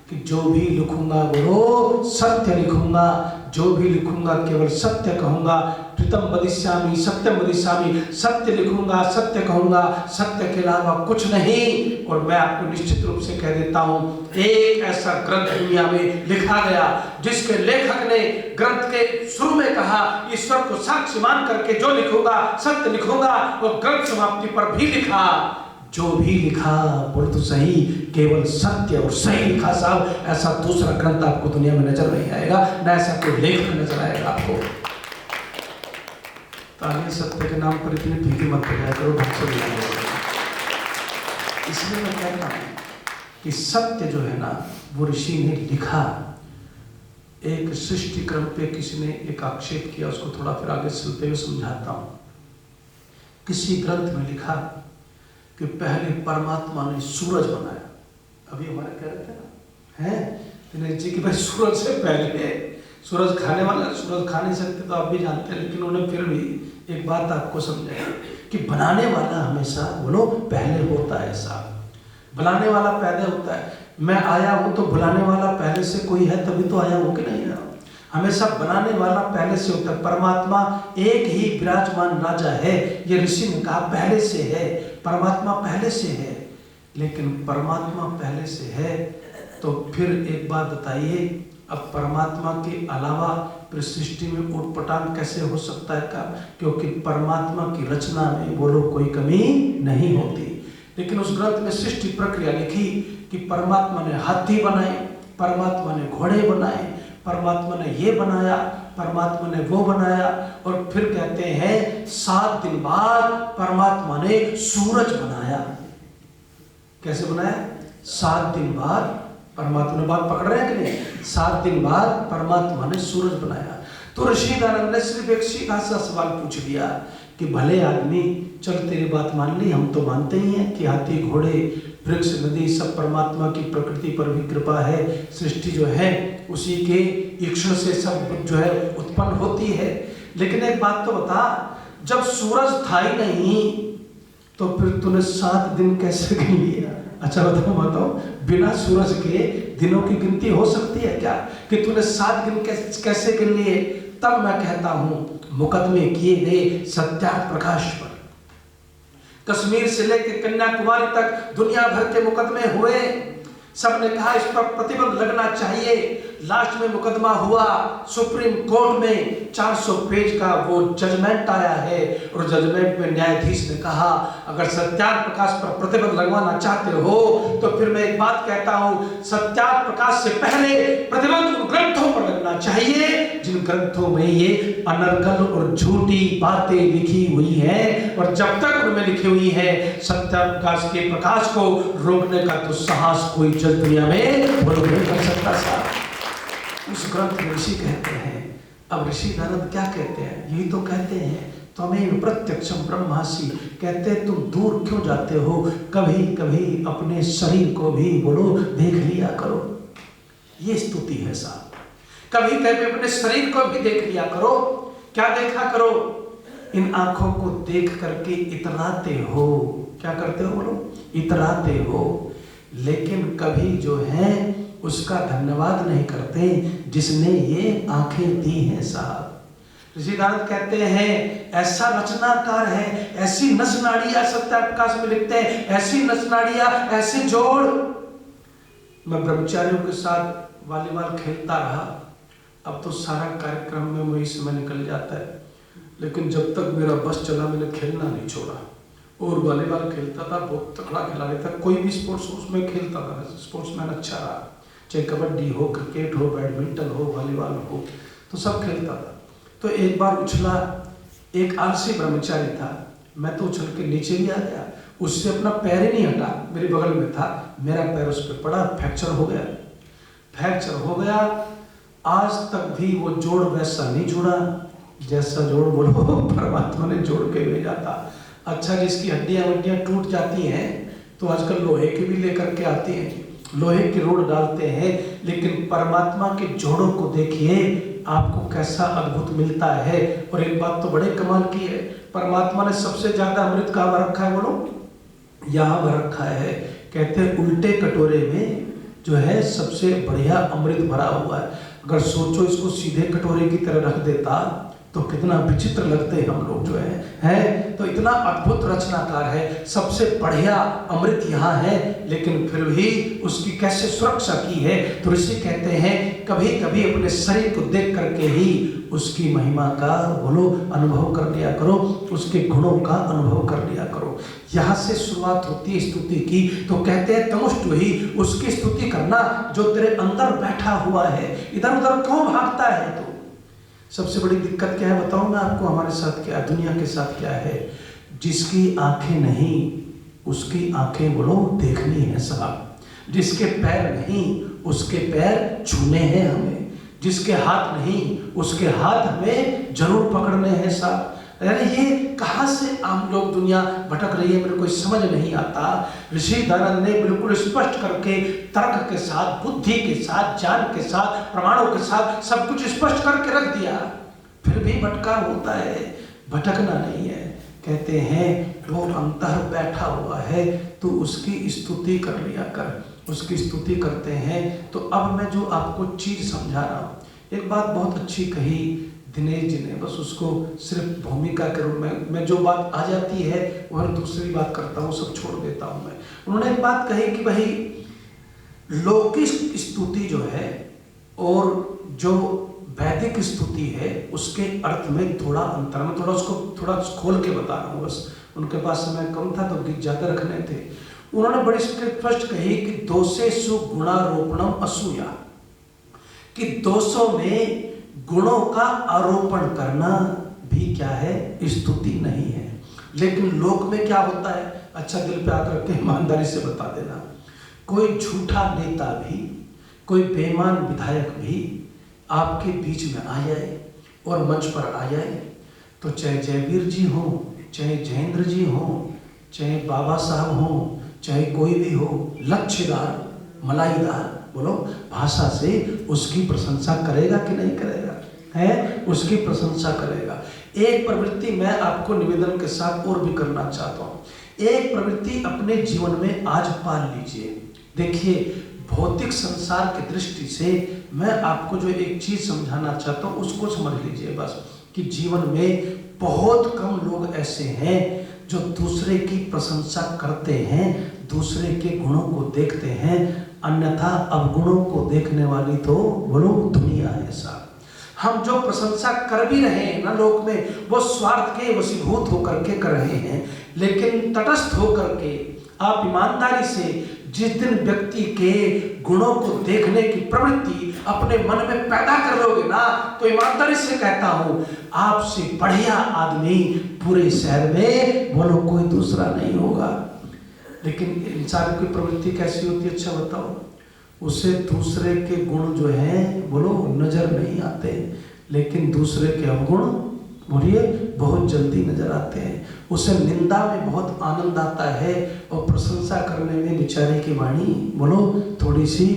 कि जो भी लिखूंगा वो सत्य लिखूंगा, जो भी लिखूंगा केवल सत्य कहूंगा। प्रीतम वदिष्यामि सत्यम वदिष्यामि, सत्य लिखूंगा, सत्य कहूंगा, सत्य के अलावा कुछ नहीं। और मैं आपको निश्चित रूप से कह देता हूं, एक ऐसा ग्रंथ दुनिया में लिखा गया जिसके लेखक ने ग्रंथ के शुरू में कहा, ईश्वर को साक्षी मान करके जो लिखूंगा सत्य लिखूंगा, और ग्रंथ समाप्ति पर भी लिखा, जो भी लिखा बोल तो सही, केवल सत्य और सही लिखा साहब। ऐसा दूसरा ग्रंथ आपको दुनिया में नजर नहीं आएगा, न ऐसा कोई लेखक नजर आएगा आपको। तालियां सत्य के नाम पर इतनी भीगी मत बजाया करो, ढंग से बजाया करो। इसलिए मैं कहता हूं कि सत्य जो है ना वो ऋषि ने लिखा। एक सृष्टि क्रम पे किसी ने एक आक्षेप किया, उसको थोड़ा फिर आगे चलते हुए समझाता हूं। किसी ग्रंथ में लिखा कि पहले परमात्मा ने सूरज बनाया। अभी हमारे कह रहे थे ना, हैं दिनेश जी कि भाई सूरज से पहले, सूरज खाने वाला, सूरज खा नहीं सकते तो आप भी जानते हैं, लेकिन उन्होंने फिर भी एक बात आपको समझाई कि बनाने वाला हमेशा बोलो पहले होता है साहब। बुलाने वाला पहले होता है। मैं आया हूं तो बुलाने वाला पहले से कोई है तभी तो आया हूं कि नहीं आया। हमेशा बनाने वाला पहले से होता है। परमात्मा एक ही विराजमान राजा है, ये ऋषि ने कहा पहले से है, परमात्मा पहले से है। लेकिन परमात्मा पहले से है तो फिर एक बात बताइए, अब परमात्मा के अलावा फिर सृष्टि में उटपटांग कैसे हो सकता है का? क्योंकि परमात्मा की रचना में बोलो कोई कमी नहीं होती। लेकिन उस ग्रंथ में सृष्टि प्रक्रिया लिखी कि परमात्मा ने हाथी बनाए, परमात्मा ने घोड़े बनाए, परमात्मा ने ये बनाया, परमात्मा ने वो बनाया, और फिर कहते हैं 7 दिन बाद परमात्मा ने सूरज बनाया। कैसे बनाया? 7 दिन बाद परमात्मा ने, बात पकड़ रहे हैं कि नहीं? 7 दिन बाद परमात्मा ने सूरज बनाया। तो ऋषि दानव ने सिर्फ एक सीधा सा सवाल पूछ लिया कि भले आदमी, चल तेरी बात मान ली, हम तो मानते ही हैं कि हाथी घोड़े वृक्ष नदी सब परमात्मा की प्रकृति पर भी कृपा है, सृष्टि जो है उसी के ईक्षण से सब जो है उत्पन्न होती है। लेकिन एक बात तो बता, जब सूरज था ही नहीं तो फिर तूने 7 दिन कैसे गिन लिया? अच्छा बताओ, बिना सूरज के दिनों की गिनती हो सकती है क्या कि तूने 7 दिन कैसे गिन लिए? तब मैं कहता हूं मुकदमे किए गए सत्यार्थ प्रकाश पर। कश्मीर से लेकर कन्याकुमारी तक दुनिया भर के मुकदमे हुए, सबने कहा इस पर प्रतिबंध लगना चाहिए। लास्ट में मुकदमा हुआ सुप्रीम कोर्ट में, 400 पेज का वो जजमेंट आया है, और जजमेंट में न्यायाधीश ने कहा अगर सत्यार्थ प्रकाश पर प्रतिबंध लगवाना चाहते हो तो फिर मैं एक बात कहता हूं, सत्यार्थ प्रकाश से पहले प्रतिबंध उन ग्रंथों पर लगना चाहिए जिन ग्रंथों में ये अनर्गल और झूठी बातें लिखी हुई हैं, और जब तक उनमें लिखी हुई है सत्यार्थ प्रकाश के प्रकाश को रोकने का तो साहस कोई जज दुनिया में नहीं कर सकता साहब। उस ग्रंथ में ऋषि कहते हैं। अब ऋषि दानव क्या कहते हैं? यही तो कहते हैं त्वमेव प्रत्यक्षम ब्रह्मासि। कहते हैं तुम दूर क्यों जाते हो, कभी कभी अपने शरीर को भी बोलो देख लिया करो। ये स्तुति है साहब, कभी कभी अपने शरीर को भी देख लिया करो। क्या देखा करो? इन आंखों को देख करके इतराते हो। क्या करते हो बोलो? इतराते हो। लेकिन कभी जो है उसका धन्यवाद नहीं करते जिसने ये आंखें दी हैं साहब। ऋषि दानव कहते हैं ऐसा रचनाकार है, ऐसी नस नाड़ियां सत्यार्थ प्रकाश में लिखते हैं, ऐसी नस नाड़ियां, ऐसे जोड़। मैं ब्रह्मचारियों के साथ वॉलीबॉल खेलता रहा, अब तो सारा कार्यक्रम में वही समय निकल जाता है, लेकिन जब तक मेरा बस चला मैंने खेलना नहीं छोड़ा, और वॉलीबॉल खेलता था, बहुत तगड़ा खिलाड़ी था। कोई भी स्पोर्ट्स उसमें खेलता था, स्पोर्ट्समैन अच्छा रहा, चाहे कबड्डी हो, क्रिकेट हो, बैडमिंटन हो, वॉलीबॉल हो, तो सब खेलता था। तो एक बार उछला, एक आलसी ब्रह्मचारी था, मैं तो उछल के नीचे भी आ गया, उससे अपना पैर ही नहीं हटा, मेरे बगल में था, मेरा पैर उस पर पड़ा, फ्रैक्चर हो गया। फ्रैक्चर हो गया, आज तक भी वो जोड़ वैसा नहीं जुड़ा जैसा जोड़ बोलो परमात्मा ने जोड़ के भेजा था। अच्छा, जिसकी हड्डियां वड्डियां टूट जाती हैं तो आजकल लोहे की भी लेकर के आते हैं, लोहे की रोड डालते हैं, लेकिन परमात्मा के जोड़ों को देखिए आपको कैसा अद्भुत मिलता है। और एक बात तो बड़े कमाल की है, परमात्मा ने सबसे ज्यादा अमृत कहाँ रखा है बोलो? यहाँ पर रखा है। कहते हैं उल्टे कटोरे में जो है सबसे बढ़िया अमृत भरा हुआ है। अगर सोचो इसको सीधे कटोरे की तरह रख देता तो कितना विचित्र लगते हम लोग जो है। तो इतना अद्भुत रचनाकार है, सबसे बढ़िया अमृत यहाँ है, लेकिन फिर भी उसकी कैसे सुरक्षा की है। तो ऋषि कहते हैं कभी कभी अपने शरीर को देख करके ही उसकी महिमा का बोलो अनुभव कर लिया करो, उसके गुणों का अनुभव कर लिया करो। यहाँ से शुरुआत होती है स्तुति की। तो कहते हैं तमुष्ट ही उसकी स्तुति करना जो तेरे अंदर बैठा हुआ है। इधर उधर क्यों भागता है? तो सबसे बड़ी दिक्कत क्या है बताऊं मैं आपको, हमारे साथ क्या, दुनिया के साथ क्या है? जिसकी आंखें नहीं उसकी आंखें बोलो देखनी है साहब, जिसके पैर नहीं उसके पैर छूने हैं हमें, जिसके हाथ नहीं उसके हाथ हमें जरूर पकड़ने हैं साहब। यानी ये कहाँ से आम लोग दुनिया भटक रही है, मेरे को समझ नहीं आता। ऋषि दयानंद ने बिल्कुल स्पष्ट करके तर्क के साथ, बुद्धि के साथ, ज्ञान के साथ, प्रमाणों के साथ सब कुछ स्पष्ट करके रख दिया, फिर भी भटका होता है। भटकना नहीं है, कहते हैं वो अंतर बैठा हुआ है तो उसकी स्तुति कर लिया कर, उसकी स्तुति करते हैं। तो अब मैं जो आपको चीज समझा रहा हूँ, एक बात बहुत अच्छी कही दिनेश जी ने, बस उसको सिर्फ भूमिका के रूप में, मैं जो बात आ जाती है वह दूसरी बात करता हूँ, सब छोड़ देता हूँ मैं। उन्होंने एक बात कही कि भाई लौकिक स्तुति जो है और जो वैदिक स्तुति है उसके अर्थ में थोड़ा अंतर, मैं थोड़ा उसको थोड़ा खोल के बता रहा हूँ, बस उनके पास समय कम था तो गीत ज्यादा रखने थे। उन्होंने बड़ी स्पष्ट कही कि दोषेषु गुणारोपणम असूया, कि दोषों में गुणों का आरोपण करना भी क्या है? स्तुति नहीं है। लेकिन लोक में क्या होता है, अच्छा दिल पे हाथ रख के ईमानदारी से बता देना, कोई झूठा नेता भी, कोई बेईमान विधायक भी आपके बीच में आ जाए और मंच पर आ जाए, तो चाहे जयवीर जी हो, चाहे जयेंद्र जी हो, चाहे बाबा साहब हो, चाहे कोई भी हो, लच्छेदार मलाईदार बोलो भाषा से उसकी प्रशंसा करेगा कि नहीं करेगा? है, उसकी प्रशंसा करेगा। एक प्रवृत्ति मैं आपको निवेदन के साथ और भी करना चाहता हूँ, एक प्रवृत्ति अपने जीवन में आज पाल लीजिए। देखिए भौतिक संसार की दृष्टि से मैं आपको जो एक चीज समझाना चाहता हूँ उसको समझ लीजिए बस, कि जीवन में बहुत कम लोग ऐसे हैं जो दूसरे की प्रशंसा करते हैं, दूसरे के गुणों को देखते हैं, अन्यथा अवगुणों को देखने वाली तो बोलो दुनिया है साहब। हम जो प्रशंसा कर भी रहे हैं ना लोक में, वो स्वार्थ के वशीभूत होकर के कर रहे हैं, लेकिन तटस्थ होकर के आप ईमानदारी से जिस दिन व्यक्ति के गुणों को देखने की प्रवृत्ति अपने मन में पैदा कर लोगे ना, तो ईमानदारी से कहता हूं आपसे बढ़िया आदमी पूरे शहर में बोलो कोई दूसरा नहीं होगा। लेकिन इंसान की प्रवृत्ति कैसी होती है, अच्छा बताओ? उसे दूसरे के गुण जो हैं बोलो नजर नहीं आते, लेकिन दूसरे के अवगुण बोलिए बहुत जल्दी नजर आते हैं। उसे निंदा में बहुत आनंद आता है और प्रशंसा करने में बेचारे की वाणी बोलो थोड़ी सी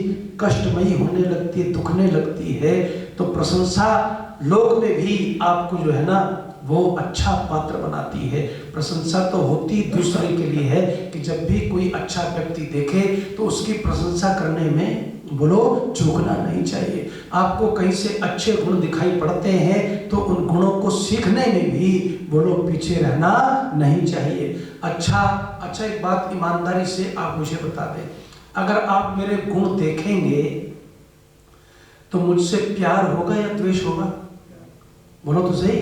कष्टमयी होने लगती है, दुखने लगती है। तो प्रशंसा लोक में भी आपको जो है ना वो अच्छा पात्र बनाती है। प्रशंसा तो होती दूसरे के लिए है कि जब भी कोई अच्छा व्यक्ति देखे तो उसकी प्रशंसा करने में बोलो चूकना नहीं चाहिए। आपको कहीं से अच्छे गुण दिखाई पड़ते हैं तो उन गुणों को सीखने में भी बोलो पीछे रहना नहीं चाहिए। अच्छा एक बात ईमानदारी से आप मुझे बता दें, अगर आप मेरे गुण देखेंगे तो मुझसे प्यार होगा या द्वेष होगा? बोलो तो सही,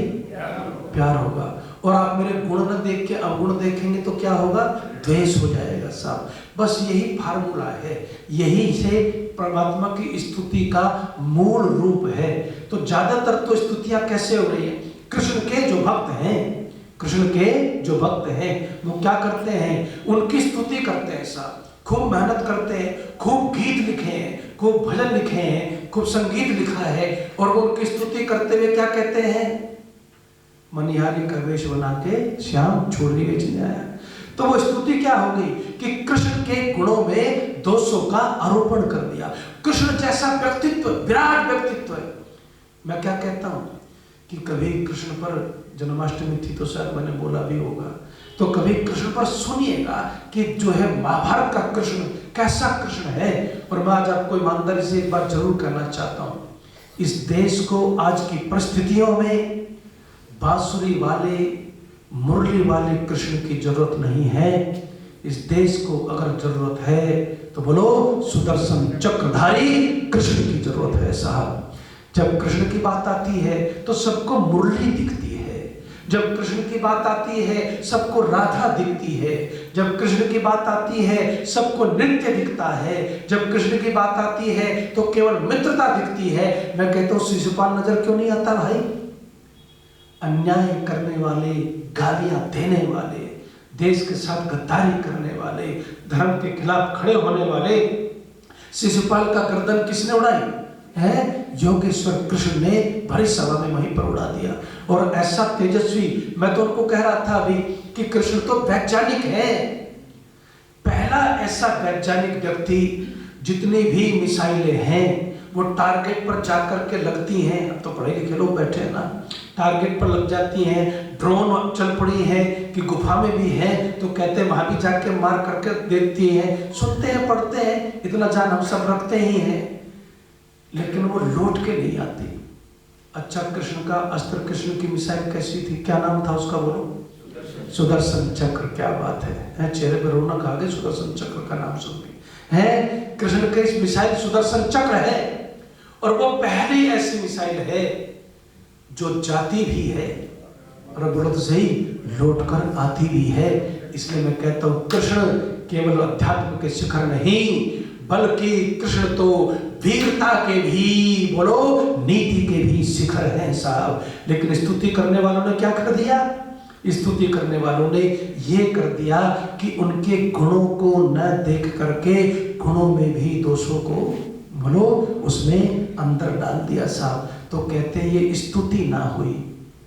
प्यार होगा। और आप मेरे गुण न देख के अवगुण देखेंगे तो क्या होगा? द्वेष हो जाएगा साहब। बस यही फार्मूला है, यही से परमात्मा की स्तुति का मूल रूप है। तो ज्यादातर तो स्तुतियां कैसे हो रही है? कृष्ण के जो भक्त हैं, कृष्ण के जो भक्त हैं वो क्या करते हैं? उनकी स्तुति करते हैं साहब, खूब मेहनत करते हैं, खूब गीत लिखे हैं, खूब भजन लिखे हैं, खूब संगीत लिखा है, और वो उनकी स्तुति करते हुए क्या कहते हैं? मनिहारी का वेश बना के श्याम छोड़नी बेचने आया। तो वो स्तुति क्या हो गई कि कृष्ण के गुणों में दोषों का आरोपण कर दिया। कृष्ण जैसा व्यक्तित्व, विराट व्यक्तित्व है। मैं क्या कहता हूं कि कभी कृष्ण पर, जन्माष्टमी थी तो शायद मैंने बोला भी होगा, तो कभी कृष्ण पर सुनिएगा कि जो है महाभारत का कृष्ण कैसा कृष्ण है। और मैं आज आपको ईमानदारी से एक बात जरूर कहना चाहता हूं, इस देश को आज की परिस्थितियों में बांसुरी वाले, मुरली वाले कृष्ण की जरूरत नहीं है। इस देश को अगर जरूरत है तो बोलो सुदर्शन चक्रधारी कृष्ण की जरूरत है साहब। जब कृष्ण की बात आती है तो सबको मुरली दिखती है, जब कृष्ण की बात आती है सबको राधा दिखती है, जब कृष्ण की बात आती है सबको नृत्य दिखता है, जब कृष्ण की बात आती है तो केवल मित्रता दिखती है। मैं कहता हूं शिशुपाल नजर क्यों नहीं आता भाई? अन्याय करने वाले, गालियां देने वाले, देश के साथ गद्दारी करने वाले, धर्म के खिलाफ खड़े होने वाले, शिशुपाल का गर्दन किसने उड़ाई है? योगेश्वर कृष्ण ने भरी सभा में वहीं पर उड़ा दिया। और ऐसा तेजस्वी, मैं तो उनको कह रहा था अभी कि कृष्ण तो वैज्ञानिक है, पहला ऐसा वैज्ञानिक व्यक्ति। जितनी भी मिसाइलें हैं वो टारगेट पर जाकर के लगती हैं। अब तो पढ़े लिखे लोग बैठे हैं ना, टारगेट पर लग जाती हैं। ड्रोन चल पड़ी है कि गुफा में भी है तो कहते हैं वहां भी जाके मार करके देखती हैं। सुनते हैं, पढ़ते हैं, इतना जान हम सब रखते ही हैं, लेकिन वो लौट के नहीं आती। अच्छा, कृष्ण का अस्त्र, कृष्ण की मिसाइल कैसी थी? क्या नाम था उसका बोलो? सुदर्शन चक्र। क्या बात है, चेहरे पर रौनक आ गई सुदर्शन चक्र का नाम सुन के है। कृष्ण की इस मिसाइल सुदर्शन चक्र है और वो पहली ऐसी मिसाइल है जो जाती भी है और बोलो तो सही, लौटकर आती भी है। इसलिए मैं कहता हूं कृष्ण केवल अध्यात्म के शिखर नहीं बल्कि कृष्ण तो वीरता के भी, बोलो नीति के भी शिखर हैं साहब। लेकिन स्तुति करने वालों ने क्या कर दिया? स्तुति करने वालों ने ये कर दिया कि उनके गुणों को न देख करके गुणों में भी दोषों को, बोलो, उसमें अंदर डाल दिया साहब। तो कहते हैं ये स्तुति ना हुई।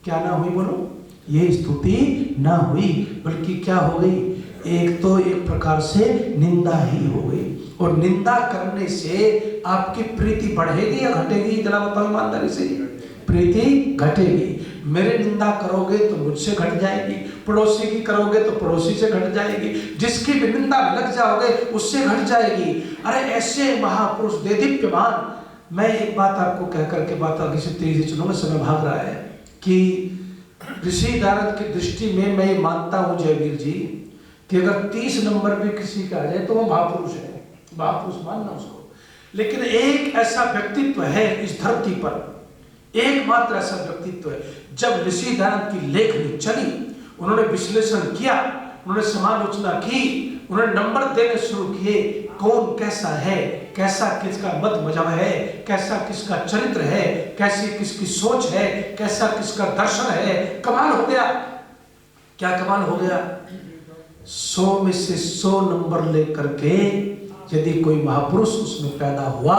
क्या ना हुई बोलो? ये स्तुति ना हुई, बल्कि क्या हो गई? एक तो एक प्रकार से निंदा ही हो गई। और निंदा करने से आपकी प्रीति बढ़ेगी या घटेगी? जरा बताओ ईमानदारी से। प्रीति घटेगी। मेरे निंदा करोगे तो मुझसे घट जाएगी, पड़ोसी की करोगे तो पड़ोसी से घट जाएगी, जिसकी भी निंदा में लग जाओगे उससे घट जाएगी। अरे ऐसे महापुरुष देदीप्यमान। मैं एक बात आपको कह करके बात आगे से तेजी से चलूंगा, समय भाग रहा है, कि ऋषि नारद की दृष्टि में मैं मानता हूं जयवीर जी कि अगर 30 नंबर भी किसी का आ जाए तो वो महापुरुष है, महापुरुष मानना उसको। लेकिन एक ऐसा व्यक्तित्व है इस धरती पर, एकमात्र ऐसा व्यक्तित्व है। जब ऋषि नारद की लेखनी चली, उन्होंने विश्लेषण किया, उन्होंने समालोचना की, उन्होंने नंबर देने शुरू किए, कौन कैसा है, कैसा किसका मत मजहब है, कैसा किसका चरित्र है, कैसी किसकी सोच है, कैसा किसका दर्शन है। कमाल हो गया। क्या कमाल हो गया? 100 में से 100 नंबर लेकर के यदि कोई महापुरुष उसमें पैदा हुआ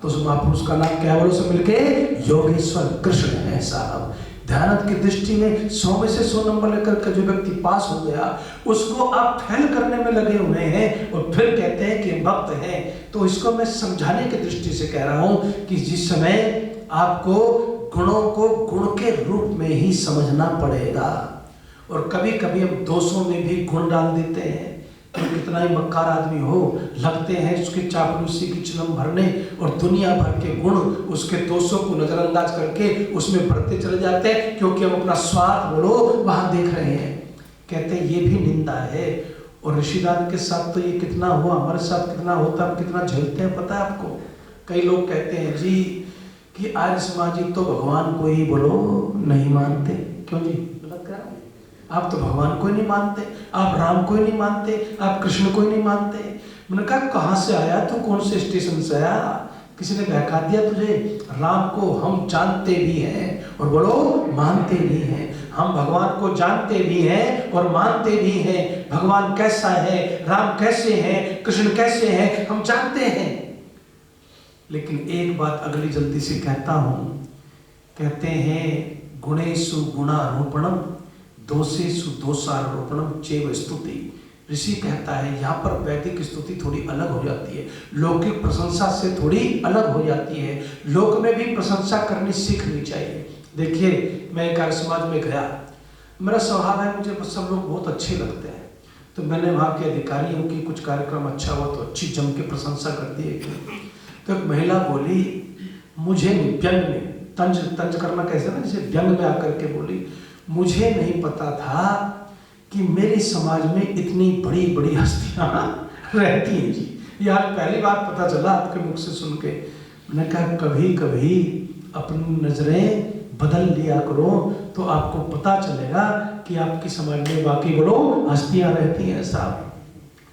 तो उस महापुरुष का नाम क्या? बोलो सब मिलके, योगेश्वर कृष्ण है साहब। ध्यानत की दृष्टि में 100 में से 100 नंबर लेकर के जो व्यक्ति पास हो गया उसको आप फेल करने में लगे हुए हैं और फिर कहते हैं कि भक्त हैं। तो इसको मैं समझाने की दृष्टि से कह रहा हूं कि जिस समय आपको गुणों को गुण के रूप में ही समझना पड़ेगा। और कभी कभी हम दोषों में भी गुण डाल देते हैं। तो कितना ही मक्कार आदमी हो, लगते हैं उसकी चापलूसी की चिलम भरने और दुनिया भर के गुण, उसके दोषों को नजरअंदाज करके उसमें भरते चले जाते हैं, क्योंकि हम अपना स्वार्थ, बोलो, वहां देख रहे हैं। कहते हैं ये भी निंदा है। और ऋषिदान के साथ तो ये कितना हुआ, हमारे साथ कितना होता, हम कितना झेलते हैं पता है आपको। कई लोग कहते हैं जी कि आर्य समाजी तो भगवान को ही, बोलो, नहीं मानते। क्यों जी? गलत कह रहा हूं? आप तो भगवान को ही नहीं मानते, आप राम को ही नहीं मानते, आप कृष्ण को ही नहीं मानते। मैंने कहा कहां से आया तू, कौन से स्टेशन से आया? किसी ने बहका दिया तुझे? राम को हम जानते भी हैं और बोलो मानते भी हैं। हम भगवान को जानते भी हैं और मानते भी हैं। भगवान कैसा है, राम कैसे हैं, कृष्ण कैसे हैं, हम जानते हैं। लेकिन एक बात अगली जल्दी से कहता हूं, कहते हैं गुणेषु गुणारोपणम दोषेषु दोषारोपणम चैव स्तुति। ऋषि कहता है यहाँ पर वैदिक स्तुति थोड़ी अलग हो जाती है, लौकिक प्रशंसा से थोड़ी अलग हो जाती है। लोक में भी प्रशंसा करनी सीखनी चाहिए। देखिए, मैं एक आर्य समाज में गया, मेरा स्वभाव है, मुझे सब लोग बहुत अच्छे लगते हैं, तो मैंने वहाँ के अधिकारियों की कुछ कार्यक्रम अच्छा हुआ तो अच्छी जम के प्रशंसा करती है। तो एक महिला बोली, मुझे व्यंग में तंज करना कैसे ना, जैसे व्यंग में आकर के बोली, मुझे नहीं पता था कि मेरे समाज में इतनी बड़ी बड़ी हस्तियां रहती हैं जी, ये आज पहली बार पता चला आपके मुख से सुन के। मैंने कहा कभी कभी अपनी नजरें बदल लिया करो तो आपको पता चलेगा कि आपके समाज में बाकी बोलो हस्तियां रहती हैं साहब।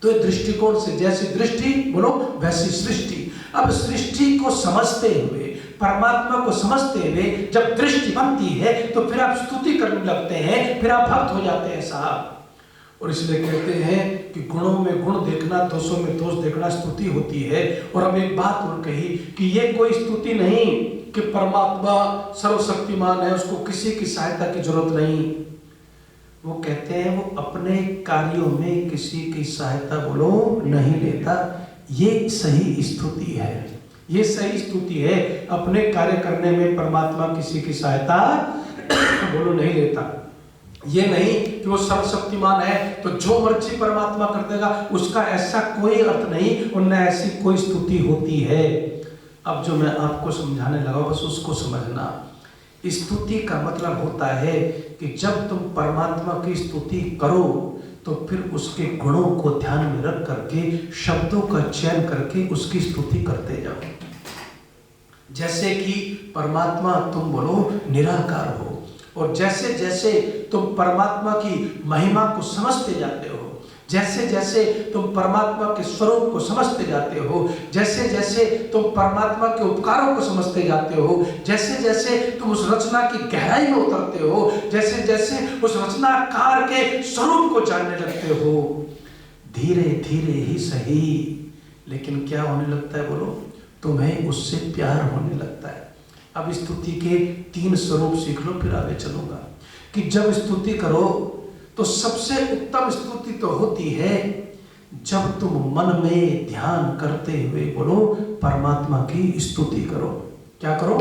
तो इस दृष्टिकोण से, जैसी दृष्टि बोलो वैसी सृष्टि। अब सृष्टि को समझते हुए, परमात्मा को समझते हुए जब दृष्टि बनती है तो फिर आप स्तुति करने लगते हैं, फिर आप भक्त हो जाते हैं साहब। और इसलिए कहते हैं कि गुणों में गुण देखना, दोषों में दोष देखना स्तुति होती है। और अब एक बात और कही कि ये कोई स्तुति नहीं कि परमात्मा सर्वशक्तिमान है, उसको किसी की सहायता की जरूरत नहीं। वो कहते हैं वो अपने कार्यों में किसी की सहायता बोलो नहीं लेता, ये सही स्तुति है। ये सही स्तुति है, अपने कार्य करने में परमात्मा किसी की सहायता बोलो नहीं लेता। ये नहीं कि वो सर्वशक्तिमान है तो जो मर्जी परमात्मा कर देगा, उसका ऐसा कोई अर्थ नहीं और न ऐसी कोई स्तुति होती है। अब जो मैं आपको समझाने लगा बस उसको समझना। स्तुति का मतलब होता है कि जब तुम परमात्मा की स्तुति करो तो फिर उसके गुणों को ध्यान में रख करके शब्दों का चयन करके उसकी स्तुति करते जाओ। जैसे कि परमात्मा तुम बोलो निराकार हो, और जैसे जैसे तुम परमात्मा की महिमा को समझते जाते हो, जैसे जैसे तुम परमात्मा के स्वरूप को समझते जाते हो, जैसे जैसे तुम परमात्मा के उपकारों को समझते जाते हो, जैसे जैसे तुम उस रचना की गहराई में उतरते हो, जैसे जैसे उस रचनाकार के स्वरूप को जानने लगते हो, धीरे धीरे ही सही लेकिन क्या होने लगता है बोलो, तुम्हें उससे प्यार होने लगता है। अब स्तुति के 3 स्वरूप सीख लो, फिर आगे चलूंगा। कि जब स्तुति करो तो सबसे उत्तम स्तुति तो होती है जब तुम मन में ध्यान करते हुए बोलो परमात्मा की स्तुति करो। क्या करो?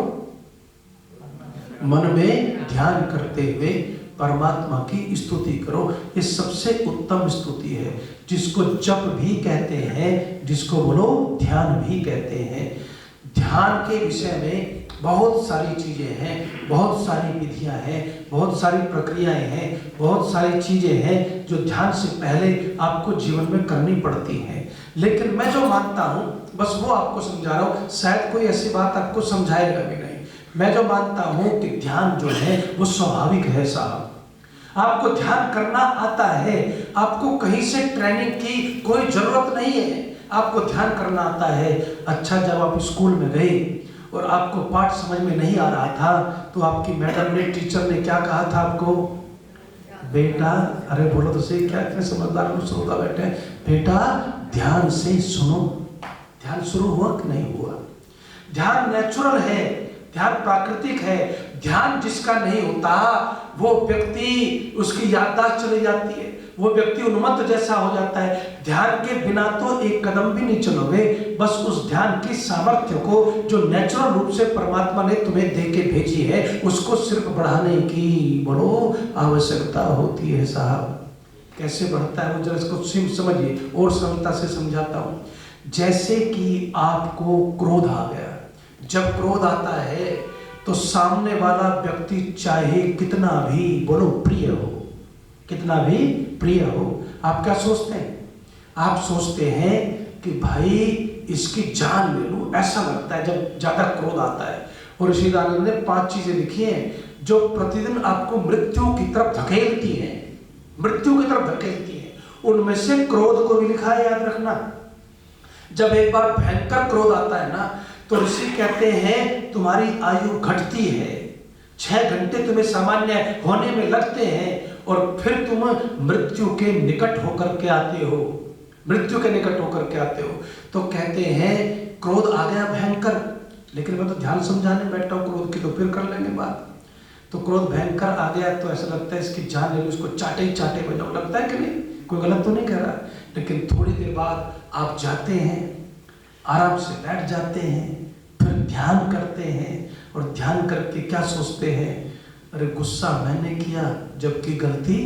मन में ध्यान करते हुए परमात्मा की स्तुति करो। ये सबसे उत्तम स्तुति है, जिसको जप भी कहते हैं, जिसको बोलो ध्यान भी कहते हैं। ध्यान के विषय में बहुत सारी चीजें हैं, बहुत सारी विधियां हैं, बहुत सारी प्रक्रियाएं हैं, बहुत सारी चीजें हैं जो ध्यान से पहले आपको जीवन में करनी पड़ती हैं। लेकिन मैं जो मानता हूं बस वो आपको समझा रहा हूं, शायद कोई ऐसी बात आपको समझाएगा भी नहीं। मैं जो मानता हूं कि ध्यान जो है वो स्वाभाविक है साहब। आपको ध्यान करना आता है, आपको कहीं से ट्रेनिंग की कोई जरूरत नहीं है, आपको ध्यान करना आता है। अच्छा, जब आप स्कूल में गए और आपको पाठ समझ में नहीं आ रहा था तो आपकी मैडम ने, टीचर ने क्या कहा था आपको? बेटा, अरे बोलो तो सही, क्या इतने समझदार लोग श्रोता बैठे हैं, बेटा ध्यान से सुनो। ध्यान शुरू हुआ कि नहीं हुआ? ध्यान नेचुरल है, ध्यान प्राकृतिक है। ध्यान जिसका नहीं होता वो व्यक्ति, उसकी याददाश्त चली जाती है, वो व्यक्ति उन्मत्त जैसा हो जाता है। ध्यान के बिना तो एक कदम भी नहीं चलोगे। बस उस ध्यान की सामर्थ्य को जो नेचुरल रूप से परमात्मा ने तुम्हें दे के भेजी है उसको सिर्फ बढ़ाने की बोलो आवश्यकता होती है साहब। कैसे बढ़ता है वो जरा इसको समझिए, और सरलता से समझाता हूँ। जैसे कि आपको क्रोध आ गया, जब क्रोध आता है तो सामने वाला व्यक्ति चाहे कितना भी बोलो प्रिय हो, कितना भी प्रिय हो, आप क्या सोचते हैं? आप सोचते हैं कि भाई इसकी जान ले लूं, ऐसा लगता है जब ज्यादा क्रोध आता है। और ऋषि दानंद ने 5 चीजें लिखी हैं जो प्रतिदिन आपको मृत्यु की तरफ धकेलती हैं, मृत्यु की तरफ धकेलती हैं। उनमें से क्रोध को भी लिखा है, याद रखना। जब एक बार भयंकर क्रोध आता है ना तो ऋषि कहते हैं तुम्हारी आयु घटती है, 6 घंटे तुम्हें सामान्य होने में लगते हैं और फिर तुम मृत्यु के निकट होकर के आते हो, मृत्यु के निकट होकर के आते हो। तो कहते हैं क्रोध आ गया भयंकर, लेकिन मैं तो ध्यान समझाने बैठा हूं क्रोध की, तो फिर कर लेंगे बात। तो क्रोध भयंकर आ गया तो ऐसा लगता है इसकी जान ले लो, इसको चाटे ही चाटे बजाओ, लगता है कि नहीं? कोई गलत तो नहीं कर रहा। लेकिन थोड़ी देर बाद आप जाते हैं, आराम से बैठ जाते हैं, फिर ध्यान करते हैं और ध्यान करके क्या सोचते हैं, अरे गुस्सा मैंने किया जबकि गलती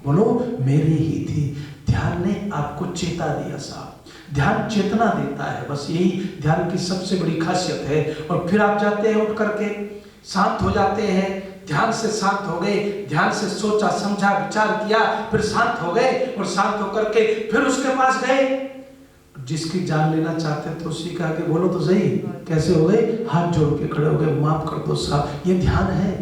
बोलो मेरी ही थी। ध्यान ने आपको चेता दिया साहब, ध्यान चेतना देता है, बस यही ध्यान की सबसे बड़ी खासियत है। और फिर आप जाते हैं उठ करके, शांत हो जाते हैं, ध्यान से शांत हो गए, ध्यान से सोचा समझा विचार किया, फिर शांत हो गए और शांत होकर के फिर उसके पास गए, जिसकी जान लेना चाहते थे उसी के आगे बोलो तो सही, कैसे हो गए? हाथ जोड़ के खड़े हो गए, माफ कर दो साहब। ये ध्यान है।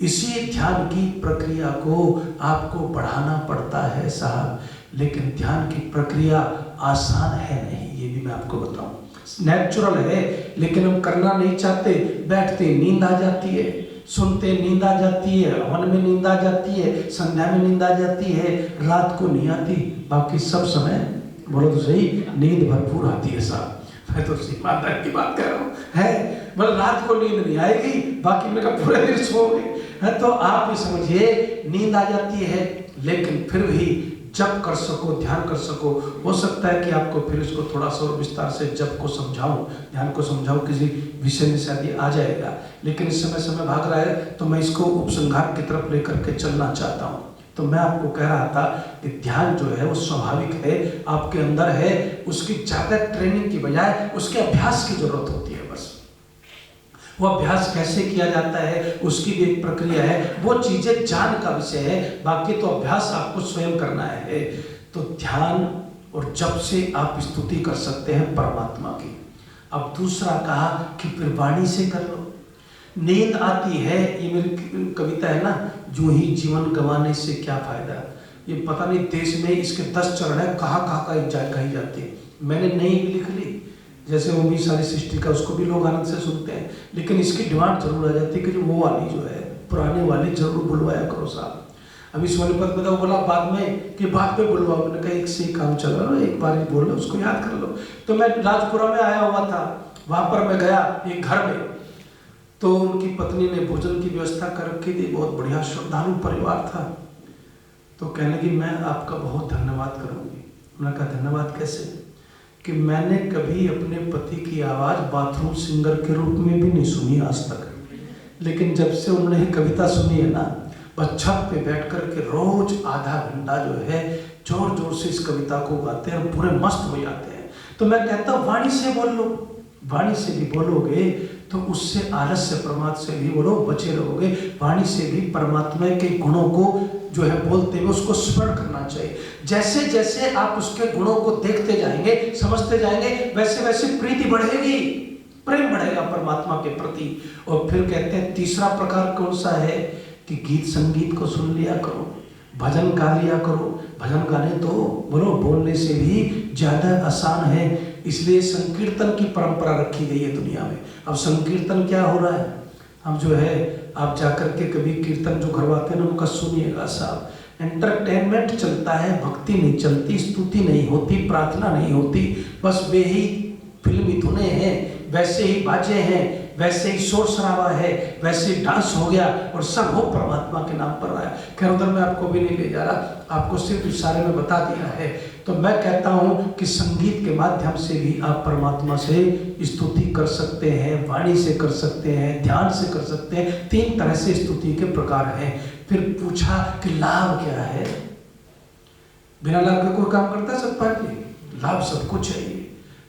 इसी ध्यान की प्रक्रिया को आपको बढ़ाना पड़ता है साहब, लेकिन ध्यान की प्रक्रिया आसान है नहीं, ये भी मैं आपको बताऊं। नेचुरल है लेकिन हम करना नहीं चाहते, बैठते नींद आ जाती है, सुनते नींद आ जाती है, हवन में नींद आ जाती है, संध्या में नींद आ जाती है, रात को नहीं आती, बाकी सब समय बोलो तो सही नींद भरपूर आती है साहब। मैं तो ईमानदारी की बात कर रहा हूँ, है मतलब रात को नींद नहीं आएगी, बाकी मेरा पूरे दिन सोओगे, है तो आप ही समझिए नींद आ जाती है। लेकिन फिर भी जब कर सको, ध्यान कर सको, हो सकता है कि आपको फिर इसको थोड़ा सा और विस्तार से जब को समझाऊं, ध्यान को समझाऊं, किसी विषय में शायद आ जाएगा, लेकिन इस समय भाग रहा है तो मैं इसको उपसंहार की तरफ लेकर के चलना चाहता हूं। तो मैं आपको कह रहा था कि ध्यान जो है वो स्वाभाविक है, आपके अंदर है, उसकी ज्यादा ट्रेनिंग की बजाय उसके अभ्यास की जरूरत होती है। बस वो अभ्यास कैसे किया जाता है उसकी भी एक प्रक्रिया है, वो चीजें जान का विषय है, बाकी तो अभ्यास आपको स्वयं करना है। तो ध्यान और जप से आप स्तुति कर सकते हैं परमात्मा की। अब दूसरा कहा कि फिर वाणी से कर लो। नींद आती है, ये मेरी कविता है ना, जो ही जीवन गंवाने से क्या फायदा। ये पता नहीं देश में इसके 10 चरण है, कहाँ कही जाती है, मैंने नहीं भी लिख ली, जैसे वो भी सारी सृष्टि का उसको भी लोग आनंद से सुनते हैं, लेकिन इसकी डिमांड जरूर आ जाती है कि जो वो वाली जो है पुराने वाली जरूर बुलवाया करो साहब। अभी सोनीपत में तो बोला बाद में कि बाद में बुलवाओ, मैंने कहा एक से ही काम चला लो, एक बार ही बोल लो, उसको याद कर लो। तो मैं राजपुरा में आया हुआ था, वहां पर मैं गया एक घर में, तो उनकी पत्नी ने भोजन की व्यवस्था कर रखी थी, बहुत बढ़िया श्रद्धालु परिवार था। तो कहने लगी मैं आपका बहुत धन्यवाद करूंगी। उन्होंने कहा धन्यवाद कैसे? कि मैंने कभी अपने पति की आवाज बाथरूम सिंगर के रूप में भी नहीं सुनी आज तक, लेकिन जब से उन्होंने कविता सुनी है ना, बस छत पे बैठ कर के रोज आधा घंटा जो है जोर जोर से इस कविता को गाते हैं, पूरे मस्त हो जाते हैं। तो मैं कहता हूँ वाणी से बोल लो, वाणी से भी बोलोगे तो उससे आलस्य प्रमाद से भी बोलो बचे रहोगे। वाणी से भी परमात्मा के गुणों को जो है बोलते हुए उसको स्मरण करना चाहिए। जैसे जैसे आप उसके गुणों को देखते जाएंगे, समझते जाएंगे, वैसे वैसे प्रीति बढ़ेगी, प्रेम बढ़ेगा परमात्मा के प्रति। और फिर कहते हैं तीसरा प्रकार कौन सा है कि गीत संगीत को सुन लिया करो, भजन गा लिया करो। भजन गाने तो बोलो बोलने से भी ज्यादा आसान है, इसलिए संकीर्तन की परंपरा रखी गई है दुनिया में। अब संकीर्तन क्या हो रहा है, हम जो है आप जाकर के कभी कीर्तन जो करवाते हैं ना उनका सुनिएगा साहब, एंटरटेनमेंट चलता है, भक्ति नहीं चलती, स्तुति नहीं होती, प्रार्थना नहीं होती, बस वे ही फिल्मी धुने हैं, वैसे ही बाजे हैं, वैसे ही शोर शराबा है, वैसे ही डांस हो गया और सब हो परमात्मा के नाम पर रहा है। खैर उधर मैं आपको भी नहीं ले जा रहा, आपको सिर्फ इशारे में बता दिया है। तो मैं कहता हूँ कि संगीत के माध्यम से भी आप परमात्मा से स्तुति कर सकते हैं, वाणी से कर सकते हैं, ध्यान से कर सकते हैं। 3 तरह से स्तुति के प्रकार हैं। फिर पूछा कि लाभ क्या है? बिना लाभ के कोई काम करता है सतपाल जी? लाभ सबको चाहिए।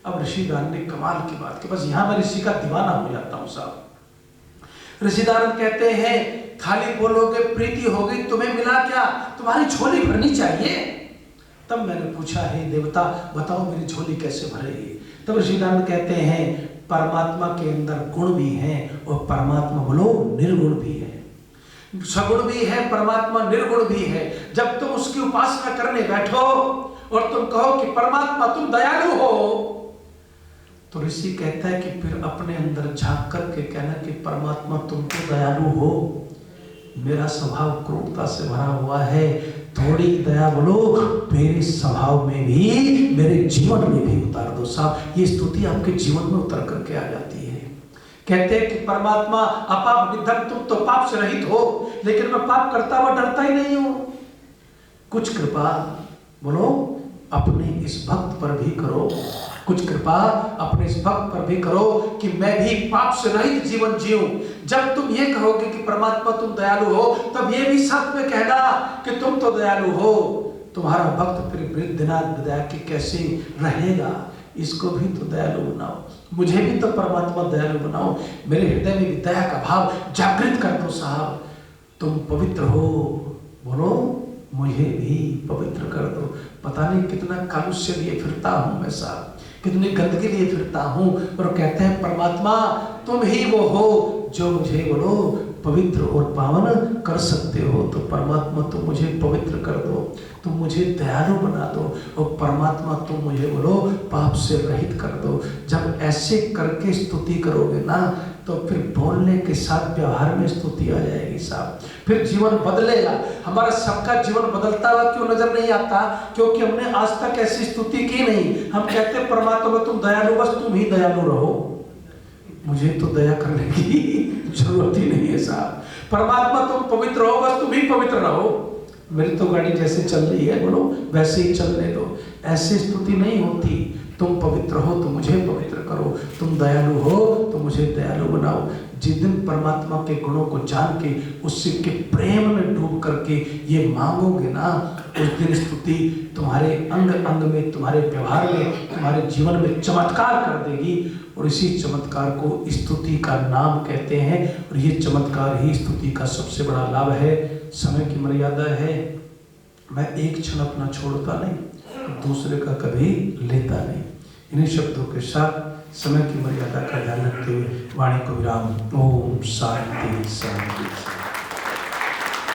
अब ऋषिदान ने कमाल की बात की, बस यहाँ मैं ऋषि का दीवाना हो जाता हूँ साहब। ऋषिदान कहते हैं खाली बोलोगे प्रीति होगी, तुम्हें मिला क्या? तुम्हारी झोली भरनी चाहिए। तब मैंने पूछा हे देवता बताओ मेरी झोली कैसे भरेगी? तब ऋषिदान कहते हैं परमात्मा के अंदर गुण भी हैं और परमात्मा बोलो निर्गुण भी है, सगुण भी है, परमात्मा निर्गुण भी है। जब तुम उसकी उपासना करने बैठो और तुम कहो कि परमात्मा तुम दयालु हो, तो ऋषि कहता है कि फिर अपने अंदर झांक करके कहना कि परमात्मा तुम तो दयालु हो, मेरा स्वभाव क्रूरता से भरा हुआ है, थोड़ी दया बोलो मेरे स्वभाव में भी, मेरे जीवन में भी उतार दो साहब। ये स्तुति आपके जीवन में उतर करके आ जाती है। कहते हैं कि परमात्मा अपाप विद्धम, तुम तो पाप से रहित हो, लेकिन मैं पाप करता हुआ डरता ही नहीं हूं। कुछ कृपा बोलो अपने इस भक्त पर भी करो, कुछ कृपा अपने इस भक्त पर भी करो कि मैं भी पाप से रहित जीवन जीऊं। जब तुम ये कहोगे कि परमात्मा तुम दयालु हो, तब ये भी साथ में कहना कि तुम तो दयालु हो। तुम्हारा भक्त फिर वृद्धनाथ विदया के कैसे रहेगा, इसको भी तो दयालु बनाओ, मुझे भी तो परमात्मा दयालु बनाओ। मेरे हृदय में दया का भाव जागृत कर दो साहब। तुम पवित्र हो, बोलो मुझे भी पवित्र कर दो। पता नहीं कितना कालुष्य लिए फिरता हूं मैं साहब, कितनी गंदगी लिए फिरता हूं, और कहते हैं परमात्मा तुम ही वो हो जो मुझे बोलो पवित्र और पावन कर सकते हो। तो परमात्मा तुम मुझे पवित्र कर दो, तुम मुझे दयालु बना दो, और परमात्मा तुम मुझे बोलो पाप से रहित कर दो। जब ऐसे करके स्तुति करोगे ना, तो फिर बोलने के साथ व्यवहार में स्तुति आ जाएगी साहब, फिर जीवन बदलेगा। हमारा सबका जीवन बदलता हुआ क्यों नजर नहीं आता? क्योंकि हमने आज तक ऐसी स्तुति की नहीं। हम कहते हैं परमात्मा तुम दयालु, बस तुम ही दयालु रहो, मुझे तो दया करने की जरूरत ही नहीं है साहब। परमात्मा तुम पवित्र हो, बस तुम ही पवित्र रहो, मेरी तो गाड़ी जैसे चल रही है बोलो वैसे ही चलने दो। ऐसी स्तुति नहीं होती। तुम पवित्र हो तो मुझे पवित्र करो, तुम दयालु हो तो मुझे दयालु बनाओ। जिस दिन परमात्मा के गुणों को जान के उससे के प्रेम में डूब करके ये मांगोगे ना, उस दिन स्तुति तुम्हारे अंग अंग में, तुम्हारे व्यवहार में, तुम्हारे जीवन में चमत्कार कर देगी। और इसी चमत्कार को स्तुति का नाम कहते हैं, और ये चमत्कार ही स्तुति का सबसे बड़ा लाभ है। समय की मर्यादा है, मैं एक क्षण अपना छोड़ता नहीं, दूसरे का कभी लेता नहीं। इन्हीं शब्दों के साथ समय की मर्यादा का ध्यान रखते हुए वाणी को विराम। ओम शांति शांति।